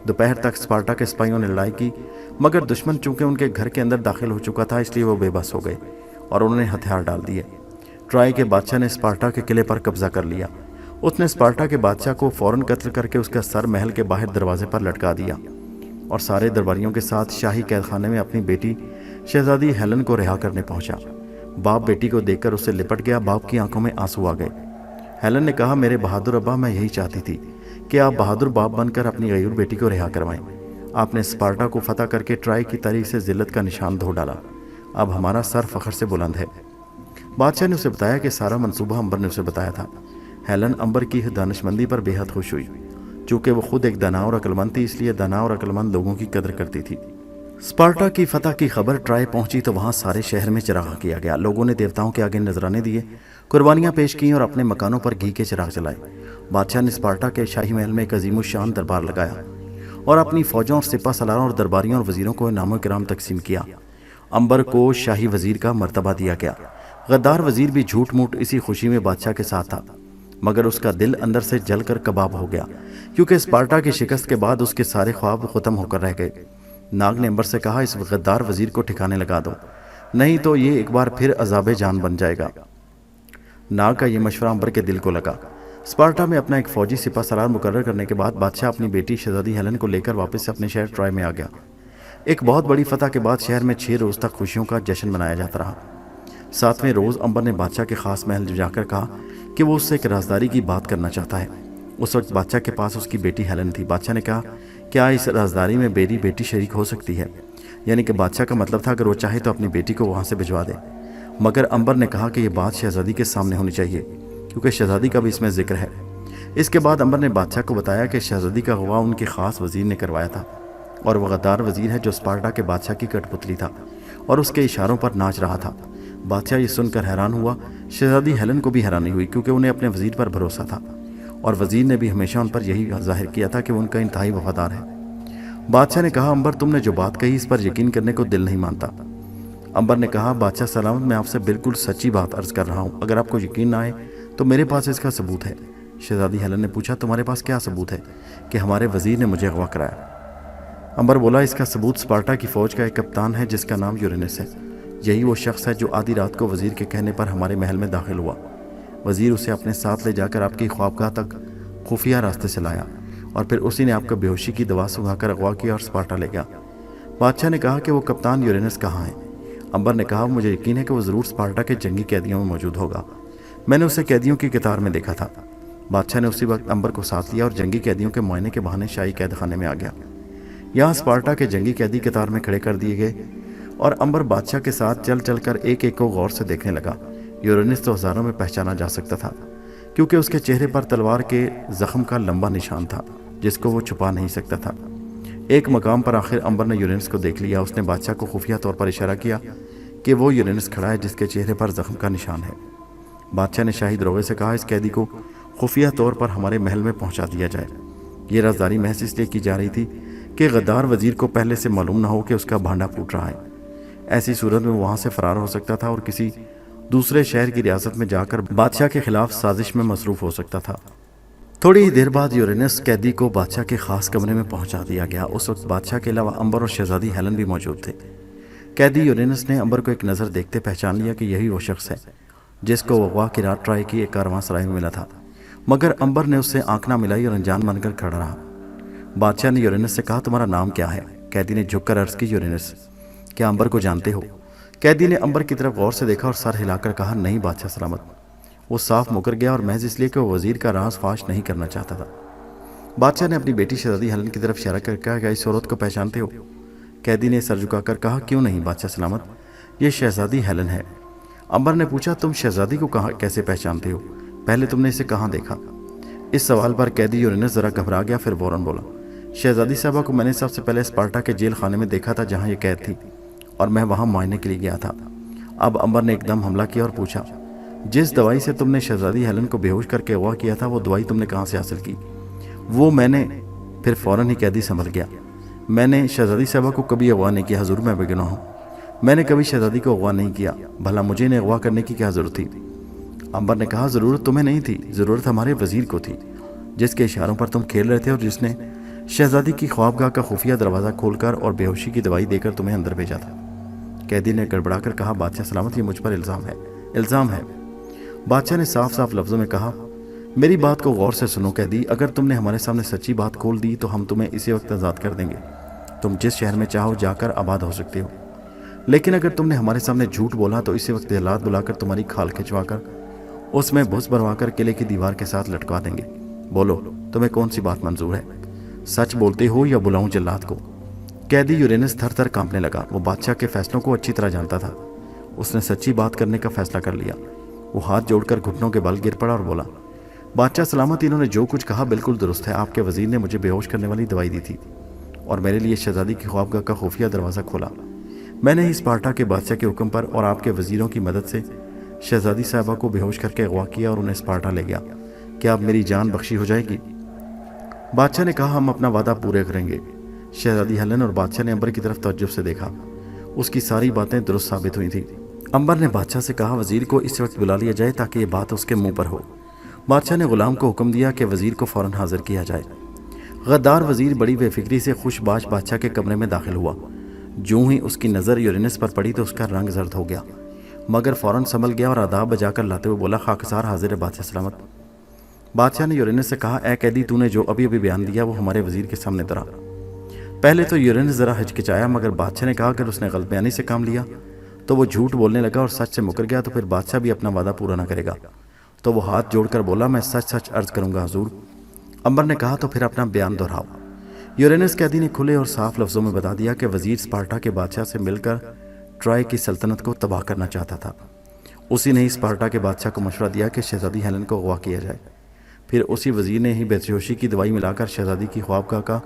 दोपहर तक स्पार्टा के सिपाहियों ने लड़ाई की, मगर दुश्मन चूंकि उनके घर के अंदर दाखिल हो चुका था इसलिए वो बेबस हो गए और उन्होंने हथियार डाल दिए। ट्राई के बादशाह ने स्पार्टा के किले पर कब्जा कर लिया। उसने स्पार्टा के बादशाह को फौरन कत्ल करके उसका सर महल के बाहर दरवाजे पर लटका दिया और सारे दरबारियों के साथ शाही कैदखाने में अपनी बेटी शहजादी हेलन को रिहा करने पहुंचा। बाप बेटी को देखकर उससे लिपट गया। बाप की आंखों में आंसू आ गए। हेलन ने कहा, मेरे बहादुर अब्बा, मैं यही चाहती थी کہ آپ بہادر باپ بن کر اپنی غیور بیٹی کو رہا کروائیں۔ آپ نے اسپارٹا کو فتح کر کے ٹرائی کی تاریخ سے ذلت کا نشان دھو ڈالا۔ اب ہمارا سر فخر سے بلند ہے۔ بادشاہ نے اسے بتایا کہ سارا منصوبہ امبر نے اسے بتایا تھا۔ ہیلن امبر کی دانشمندی پر بے حد خوش ہوئی۔ چونکہ وہ خود ایک دانا اور عقلمند تھی، اس لیے دانا اور عقلمند لوگوں کی قدر کرتی تھی۔ اسپارٹا کی فتح کی خبر ٹرائی پہنچی تو وہاں سارے شہر میں چراغاں کیا گیا۔ لوگوں نے دیوتاؤں کے آگے نذرانے دیے، قربانیاں پیش کیں اور اپنے مکانوں پر گھی کے چراغ جلائے۔ بادشاہ نے اسپارٹا کے شاہی محل میں ایک عظیم الشان دربار لگایا اور اپنی فوجوں اور سپہ سالاروں اور درباریوں اور وزیروں کو انعام و کرام تقسیم کیا۔ امبر کو شاہی وزیر کا مرتبہ دیا گیا۔ غدار وزیر بھی جھوٹ موٹ اسی خوشی میں بادشاہ کے ساتھ تھا، مگر اس کا دل اندر سے جل کر کباب ہو گیا، کیونکہ اسپارٹا کی شکست کے بعد اس کے سارے خواب ختم ہو کر رہ گئے۔ ناگ نے امبر سے کہا، اس غدار وزیر کو ٹھکانے لگا دو، نہیں تو یہ ایک بار پھر عذاب جان بن جائے گا۔ ناگ کا یہ مشورہ امبر کے دل کو لگا۔ اسپارٹا میں اپنا ایک فوجی سپہ سالار مقرر کرنے کے بعد بادشاہ اپنی بیٹی شہزادی ہیلن کو لے کر واپس سے اپنے شہر ٹرائی میں آ گیا۔ ایک بہت بڑی فتح کے بعد شہر میں 6 روز تک خوشیوں کا جشن منایا جاتا رہا۔ 7ویں روز امبر نے بادشاہ کے خاص محل جا کر کہا کہ وہ اس سے ایک رازداری کی بات کرنا چاہتا ہے۔ اس وقت بادشاہ کے پاس اس کی بیٹی ہیلن تھی۔ بادشاہ نے کہا، کیا اس رازداری میں میری بیٹی شریک ہو سکتی ہے؟ یعنی کہ بادشاہ کا مطلب تھا اگر وہ چاہے تو اپنی بیٹی کو وہاں سے بھجوا دے، مگر امبر نے کہا کہ یہ بات شہزادی کے سامنے ہونی چاہیے، کیونکہ شہزادی کا بھی اس میں ذکر ہے۔ اس کے بعد امبر نے بادشاہ کو بتایا کہ شہزادی کا اغوا ان کے خاص وزیر نے کروایا تھا، اور وہ غدار وزیر ہے جو اسپارٹا کے بادشاہ کی کٹ پتلی تھا اور اس کے اشاروں پر ناچ رہا تھا۔ بادشاہ یہ سن کر حیران ہوا۔ شہزادی ہیلن کو بھی حیرانی ہوئی، کیونکہ انہیں اپنے وزیر پر بھروسہ تھا، اور وزیر نے بھی ہمیشہ ان پر یہی ظاہر کیا تھا کہ وہ ان کا انتہائی وفادار ہے۔ بادشاہ نے کہا، امبر تم نے جو بات کہی اس پر یقین کرنے کو دل نہیں مانتا۔ امبر نے کہا، بادشاہ سلامت، میں آپ سے بالکل سچی بات عرض کر رہا ہوں، اگر آپ کو یقین نہ آئے تو میرے پاس اس کا ثبوت ہے۔ شہزادی ہیلن نے پوچھا، تمہارے پاس کیا ثبوت ہے کہ ہمارے وزیر نے مجھے اغوا کرایا؟ امبر بولا، اس کا ثبوت اسپارٹا کی فوج کا ایک کپتان ہے جس کا نام یورینس ہے۔ یہی وہ شخص ہے جو آدھی رات کو وزیر کے کہنے پر ہمارے محل میں داخل ہوا۔ وزیر اسے اپنے ساتھ لے جا کر آپ کی خوابگاہ تک خفیہ راستے سے لایا، اور پھر اسی نے آپ کو بے ہوشی کی دوا سنگھا کر اغوا کیا اور اسپارٹا لے گیا۔ بادشاہ نے کہا کہ وہ کپتان یورینس کہاں ہے؟ امبر نے کہا، مجھے یقین ہے کہ وہ ضرور اسپارٹا کے جنگی قیدیوں میں موجود ہوگا، میں نے اسے قیدیوں کی قطار میں دیکھا تھا۔ بادشاہ نے اسی وقت امبر کو ساتھ لیا اور جنگی قیدیوں کے معائنے کے بہانے شاہی قید خانے میں آ گیا۔ یہاں اسپارٹا کے جنگی قیدی قطار میں کھڑے کر دیے گئے، اور امبر بادشاہ کے ساتھ چل چل کر ایک ایک کو غور سے دیکھنے لگا۔ یورینس تو ہزاروں میں پہچانا جا سکتا تھا، کیونکہ اس کے چہرے پر تلوار کے زخم کا لمبا نشان تھا جس کو وہ چھپا نہیں سکتا تھا۔ ایک مقام پر آخر امبر نے یورینس کو دیکھ لیا۔ اس نے بادشاہ کو خفیہ طور پر اشارہ کیا کہ وہ یورینس کھڑا ہے جس کے چہرے پر زخم کا نشان ہے۔ بادشاہ نے شاہی دروغے سے کہا، اس قیدی کو خفیہ طور پر ہمارے محل میں پہنچا دیا جائے۔ یہ رازداری محض اس لیے کی جا رہی تھی کہ غدار وزیر کو پہلے سے معلوم نہ ہو کہ اس کا بھانڈا پھوٹ رہا ہے۔ ایسی صورت میں وہاں سے فرار ہو سکتا تھا اور کسی دوسرے شہر کی ریاست میں جا کر بادشاہ کے خلاف سازش میں مصروف ہو سکتا تھا۔ تھوڑی ہی دیر بعد یورینس قیدی کو بادشاہ کے خاص کمرے میں پہنچا دیا گیا۔ اس وقت بادشاہ کے علاوہ امبر اور شہزادی ہیلن بھی موجود تھے۔ قیدی یورینس نے امبر کو ایک نظر دیکھتے پہچان لیا کہ یہی وہ شخص ہے جس کو اغوا کی رات ٹرائی کی ایک کارواں سرائے میں ملا تھا، مگر امبر نے اس سے آنکھ نہ ملائی اور انجان بن کر کھڑا رہا۔ بادشاہ نے یورینس سے کہا، تمہارا نام کیا ہے؟ قیدی نے جھک کر عرض کی، یورینس۔ کیا امبر کو جانتے ہو؟ قیدی نے امبر کی طرف غور سے دیکھا اور سر ہلا کر کہا، نہیں بادشاہ سلامت۔ وہ صاف مکر گیا، اور محض اس لیے کہ وہ وزیر کا راز فاش نہیں کرنا چاہتا تھا۔ بادشاہ نے اپنی بیٹی شہزادی ہیلن کی طرف اشارہ کر کہا، کیا اس عورت کو پہچانتے ہو؟ قیدی نے سر جھکا کر کہا، کیوں نہیں بادشاہ سلامت، یہ شہزادی ہیلن ہے۔ امبر نے پوچھا، تم شہزادی کو کیسے پہچانتے ہو؟ پہلے تم نے اسے کہاں دیکھا؟ اس سوال پر قیدی یورینس ذرا گھبرا گیا، پھر فوراً بولا، شہزادی صاحبہ کو میں نے سب سے پہلے اسپارٹا کے جیل خانے میں دیکھا تھا جہاں یہ قید تھی، اور میں وہاں معائنے کے لیے گیا تھا۔ اب امبر نے ایک دم حملہ کیا اور پوچھا، جس دوائی سے تم نے شہزادی ہیلن کو بے ہوش کر کے اغوا کیا تھا وہ دوائی تم نے کہاں سے حاصل کی؟ وہ میں نے، پھر فوراً ہی قیدی سنبھل گیا، میں نے شہزادی صاحبہ کو کبھی اغوا نہیں کیا حضور، میں بے گناہ ہوں، میں نے کبھی شہزادی کو اغوا نہیں کیا، بھلا مجھے انہیں اغوا کرنے کی کیا ضرورت تھی؟ امبر نے کہا، ضرورت تمہیں نہیں تھی، ضرورت ہمارے وزیر کو تھی جس کے اشاروں پر تم کھیل رہے تھے اور جس نے شہزادی کی خوابگاہ کا خفیہ دروازہ کھول کر اور بے ہوشی کی دوائی دے کر تمہیں اندر بھیجا تھا۔ قیدی نے گڑبڑا کر کہا، بادشاہ سلامت، یہ مجھ پر الزام ہے۔ بادشاہ نے صاف صاف لفظوں میں کہا، میری بات کو غور سے سنو قیدی، اگر تم نے ہمارے سامنے سچی بات کھول دی تو ہم تمہیں اسی وقت آزاد کر دیں گے، تم جس شہر میں چاہو جا کر آباد ہو سکتے ہو، لیکن اگر تم نے ہمارے سامنے جھوٹ بولا تو اسی وقت جلاد بلا کر تمہاری کھال کھچوا کر اس میں بھس بھروا کر قلعے کی دیوار کے ساتھ لٹکا دیں گے، بولو تمہیں کون سی بات منظور ہے؟ سچ بولتے ہو یا بلاؤں جلاد کو؟ قیدی یورینس تھر تھر کانپنے لگا۔ وہ بادشاہ کے فیصلوں کو اچھی طرح جانتا تھا۔ اس نے سچی بات کرنے کا فیصلہ کر لیا۔ وہ ہاتھ جوڑ کر گھٹنوں کے بل گر پڑا اور بولا، بادشاہ سلامت، انہوں نے جو کچھ کہا بالکل درست ہے۔ آپ کے وزیر نے مجھے بے ہوش کرنے والی دوائی دی تھی اور میرے لیے شہزادی کی خوابگاہ کا خفیہ دروازہ کھولا۔ میں نے اسپارٹا کے بادشاہ کے حکم پر اور آپ کے وزیروں کی مدد سے شہزادی صاحبہ کو بے ہوش کر کے اغوا کیا اور انہیں اسپارٹا لے گیا۔ کیا اب میری جان بخشی ہو جائے گی؟ بادشاہ نے کہا، ہم اپنا وعدہ پورے کریں گے۔ شہزادی ہیلن اور بادشاہ نے امبر کی طرف تعجب سے دیکھا۔ اس کی ساری باتیں درست ثابت ہوئی تھیں۔ امبر نے بادشاہ سے کہا، وزیر کو اس وقت بلا لیا جائے تاکہ یہ بات اس کے منہ پر ہو۔ بادشاہ نے غلام کو حکم دیا کہ وزیر کو فوراً حاضر کیا جائے۔ غدار وزیر بڑی بے فکری سے خوش باش بادشاہ کے کمرے میں داخل ہوا۔ جو ہی اس کی نظر یورینس پر پڑی تو اس کا رنگ زرد ہو گیا، مگر فوراً سنبھل گیا اور آداب بجا کر لاتے ہوئے بولا، خاکسار حاضر ہے بادشاہ سلامت۔ بادشاہ نے یورینس سے کہا، اے قیدی، تو نے جو ابھی ابھی بیان دیا وہ ہمارے وزیر کے سامنے دھرا۔ پہلے تو یورینس ذرا ہچکچایا، مگر بادشاہ نے کہا اگر اس نے غلط بیانی سے کام لیا تو وہ جھوٹ بولنے لگا اور سچ سے مکر گیا تو پھر بادشاہ بھی اپنا وعدہ پورا نہ کرے گا۔ تو وہ ہاتھ جوڑ کر بولا، میں سچ سچ عرض کروں گا حضور۔ امبر نے کہا، تو پھر اپنا بیان دہراؤ۔ یورینس قیدی نے کھلے اور صاف لفظوں میں بتا دیا کہ وزیر اسپارٹا کے بادشاہ سے مل کر ٹرائے کی سلطنت کو تباہ کرنا چاہتا تھا۔ اسی نے اسپارٹا کے بادشاہ کو مشورہ دیا کہ شہزادی ہیلن کو اغوا کیا جائے۔ پھر اسی وزیر نے ہی بے ہوشی کی دوائی ملا کر شہزادی کی خوابگاہ کا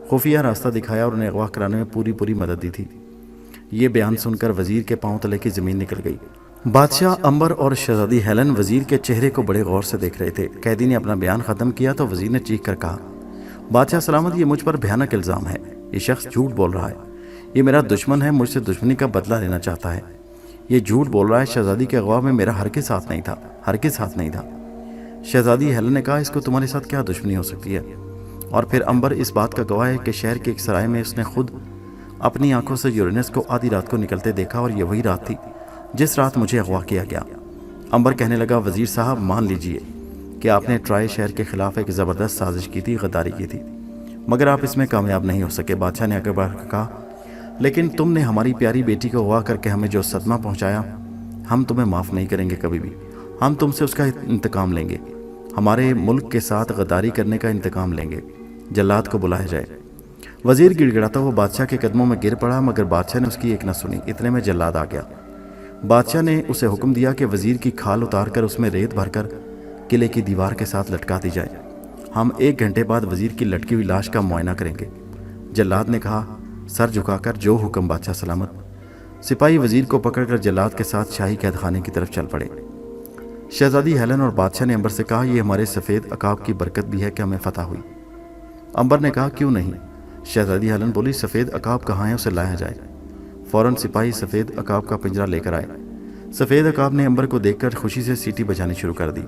خفیہ راستہ دکھایا اور انہیں اغوا کرانے میں پوری مدد دی تھی۔ یہ بیان سن کر وزیر کے پاؤں تلے کی زمین نکل گئی۔ بادشاہ، امبر اور شہزادی ہیلن وزیر کے چہرے کو بڑے غور سے دیکھ رہے تھے۔ قیدی نے اپنا بیان ختم کیا تو وزیر نے چیخ کر کہا، بادشاہ سلامت، یہ مجھ پر بھیانک الزام ہے۔ یہ شخص جھوٹ بول رہا ہے۔ یہ میرا دشمن ہے، مجھ سے دشمنی کا بدلہ لینا چاہتا ہے۔ یہ جھوٹ بول رہا ہے۔ شہزادی کے اغوا میں میرا ہرگز ہاتھ نہیں تھا۔ شہزادی ہیلن نے کہا، اس کو تمہارے ساتھ کیا دشمنی ہو سکتی ہے؟ اور پھر امبر اس بات کا گواہ ہے کہ شہر کے ایک سرائے میں اس نے خود اپنی آنکھوں سے یورینس کو آدھی رات کو نکلتے دیکھا اور یہ وہی رات تھی جس رات مجھے اغوا کیا گیا۔ امبر کہنے لگا، وزیر صاحب، مان لیجئے کہ آپ نے ٹرائے شہر کے خلاف ایک زبردست سازش کی تھی، غداری کی تھی، مگر آپ اس میں کامیاب نہیں ہو سکے۔ بادشاہ نے آگے بڑھ کر کہا، لیکن تم نے ہماری پیاری بیٹی کو اغوا کر کے ہمیں جو صدمہ پہنچایا، ہم تمہیں معاف نہیں کریں گے کبھی بھی۔ ہم تم سے اس کا انتقام لیں گے، ہمارے ملک کے ساتھ غداری کرنے کا انتقام لیں گے۔ جلاد کو بلایا جائے۔ وزیر گڑ گڑاتا ہوا بادشاہ کے قدموں میں گر پڑا، مگر بادشاہ نے اس کی ایک نہ سنی۔ اتنے میں جلاد آ گیا۔ بادشاہ نے اسے حکم دیا کہ وزیر کی کھال اتار کر اس میں ریت بھر کر قلعے کی دیوار کے ساتھ لٹکا دی جائے۔ ہم 1 گھنٹے بعد وزیر کی لٹکی ہوئی لاش کا معائنہ کریں گے۔ جلاد نے کہا، سر جھکا کر جو حکم بادشاہ سلامت۔ سپاہی وزیر کو پکڑ کر جلاد کے ساتھ شاہی قید خانے کی طرف چل پڑے۔ شہزادی ہیلن اور بادشاہ نے امبر سے کہا، یہ ہمارے سفید عقاب کی برکت بھی ہے کہ ہمیں فتح ہوئی۔ امبر نے کہا، کیوں نہیں؟ شہزادی ہیلن بولی، سفید عقاب کہاں ہے، اسے لایا جائے۔ فوراً سپاہی سفید عقاب کا پنجرہ لے کر آئے۔ سفید عقاب نے امبر کو دیکھ کر خوشی سے سیٹی بجانی شروع کر دی۔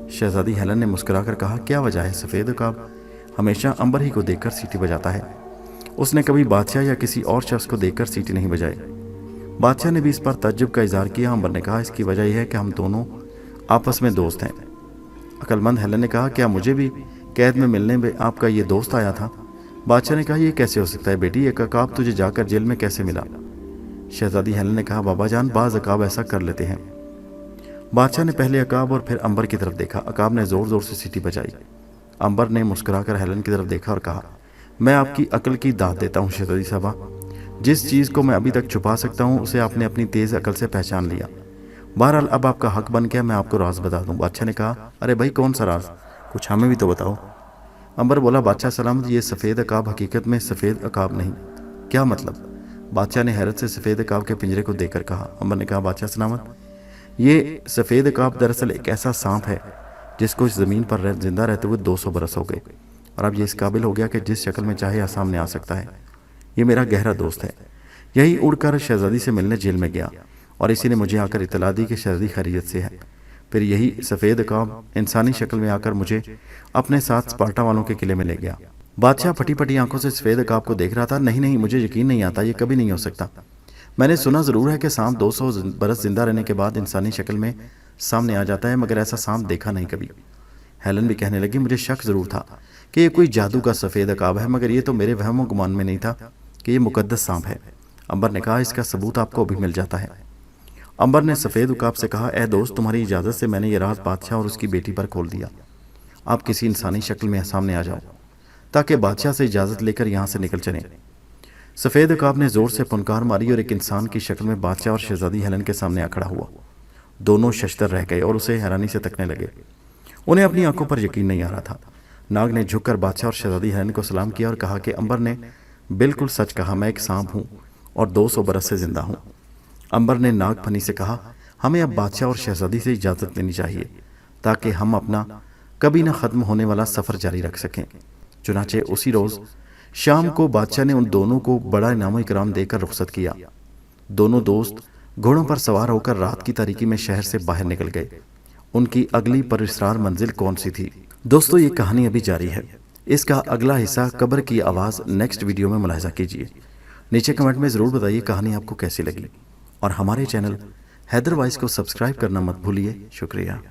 شہزادی ہیلن نے مسکرا کر کہا، کیا وجہ ہے؟ سفید عقاب ہمیشہ امبر ہی کو دیکھ کر سیٹی بجاتا ہے، اس نے کبھی بادشاہ یا کسی اور شخص کو دیکھ کر سیٹی نہیں بجائی۔ بادشاہ نے بھی اس پر تعجب کا اظہار کیا۔ امبر نے کہا، اس کی وجہ یہ ہے کہ ہم دونوں آپس میں دوست ہیں۔ عقل مند ہیلن نے کہا، کیا مجھے بھی قید میں ملنے میں آپ کا یہ دوست آیا تھا؟ بادشاہ نے کہا، یہ کیسے ہو سکتا ہے بیٹی؟ ایک عقاب تجھے جا کر جیل میں کیسے ملا؟ شہزادی ہیلن نے کہا، بابا جان، بعض عقاب ایسا کر لیتے ہیں۔ بادشاہ نے پہلے عقاب اور پھر امبر کی طرف دیکھا۔ عقاب نے زور زور سے سیٹی بجائی۔ امبر نے مسکرا کر ہیلن کی طرف دیکھا اور کہا، میں آپ کی عقل کی داد دیتا ہوں شہزادی صاحبہ۔ جس چیز کو میں ابھی تک چھپا سکتا ہوں اسے آپ نے اپنی تیز عقل سے پہچان لیا۔ بہرحال اب آپ کا حق بن گیا، میں آپ کو راز بتا دوں۔ بادشاہ نے کہا، ارے بھائی، کون سا راز؟ کچھ ہمیں بھی تو بتاؤ۔ امبر بولا، بادشاہ سلامت، یہ سفید عقاب حقیقت میں سفید عقاب نہیں۔ کیا مطلب؟ بادشاہ نے حیرت سے سفید عقاب کے پنجرے کو دیکھ کر کہا۔ امبر نے کہا، بادشاہ سلامت، یہ سفید عقاب دراصل ایک ایسا سانپ ہے جس کو اس زمین پر زندہ رہتے ہوئے 200 برس ہو گئے، اور اب یہ اس قابل ہو گیا کہ جس شکل میں چاہے سامنے آ سکتا ہے۔ یہ میرا گہرا دوست ہے۔ یہی اڑ کر شہزادی سے ملنے جیل میں گیا اور اسی نے مجھے آ کر اطلاع دی کہ شہزادی خیریت سے ہے۔ پھر یہی سفید عقاب انسانی شکل میں آ کر مجھے اپنے ساتھ اسپارٹا والوں کے قلعے میں لے گیا۔ بادشاہ پھٹی پھٹی آنکھوں سے سفید عقاب کو دیکھ رہا تھا۔ نہیں، مجھے یقین نہیں آتا، یہ کبھی نہیں ہو سکتا۔ میں نے سنا ضرور ہے کہ سانپ 200 برس زندہ رہنے کے بعد انسانی شکل میں سامنے آ جاتا ہے، مگر ایسا سانپ دیکھا نہیں کبھی۔ ہیلن بھی کہنے لگی، مجھے شک ضرور تھا کہ یہ کوئی جادو کا سفید عقاب ہے، مگر یہ تو میرے وہم و گمان میں نہیں تھا کہ یہ مقدس سانپ ہے۔ امبر نے کہا، اس کا ثبوت آپ کو ابھی مل جاتا ہے۔ امبر نے سفید عقاب سے کہا، اے دوست، تمہاری اجازت سے میں نے یہ راز بادشاہ اور اس کی بیٹی پر کھول دیا، आप किसी इंसानी शक्ल में सामने आ जाओ ताकि बादशाह से इजाज़त लेकर यहाँ से निकल चलें। सफ़ेद अकाब ने ज़ोर से पुनकार मारी और एक इंसान की शक्ल में बादशाह और शहजादी हेलन के सामने आ खड़ा हुआ। दोनों शशदर रह गए और उसे हैरानी से तकने लगे। उन्हें अपनी आंखों पर यकीन नहीं आ रहा था। नाग ने झुककर बादशाह और शहजादी हेलन को सलाम किया और कहा कि अंबर ने बिल्कुल सच कहा, मैं एक सांप हूँ और 200 बरस से जिंदा हूँ। अंबर ने नाग फनी से कहा, हमें अब बादशाह और शहजादी से इजाज़त लेनी चाहिए ताकि हम अपना कभी न ख़त्म होने वाला सफ़र जारी रख सकें। चुनाचे उसी रोज़ शाम को बादशाह ने उन दोनों को बड़ा इनाम इकराम देकर रुखसत किया। दोनों दोस्त घोड़ों पर सवार होकर रात की तारीकी में शहर से बाहर निकल गए। उनकी अगली पुरअसरार मंजिल कौन सी थी? दोस्तों, ये कहानी अभी जारी है। इसका अगला हिस्सा कब्र की आवाज़ नेक्स्ट वीडियो में मुलाहिजा कीजिए। नीचे कमेंट में ज़रूर बताइए कहानी आपको कैसी लगी और हमारे चैनल हैदर वॉइस को सब्सक्राइब करना मत भूलिए। शुक्रिया।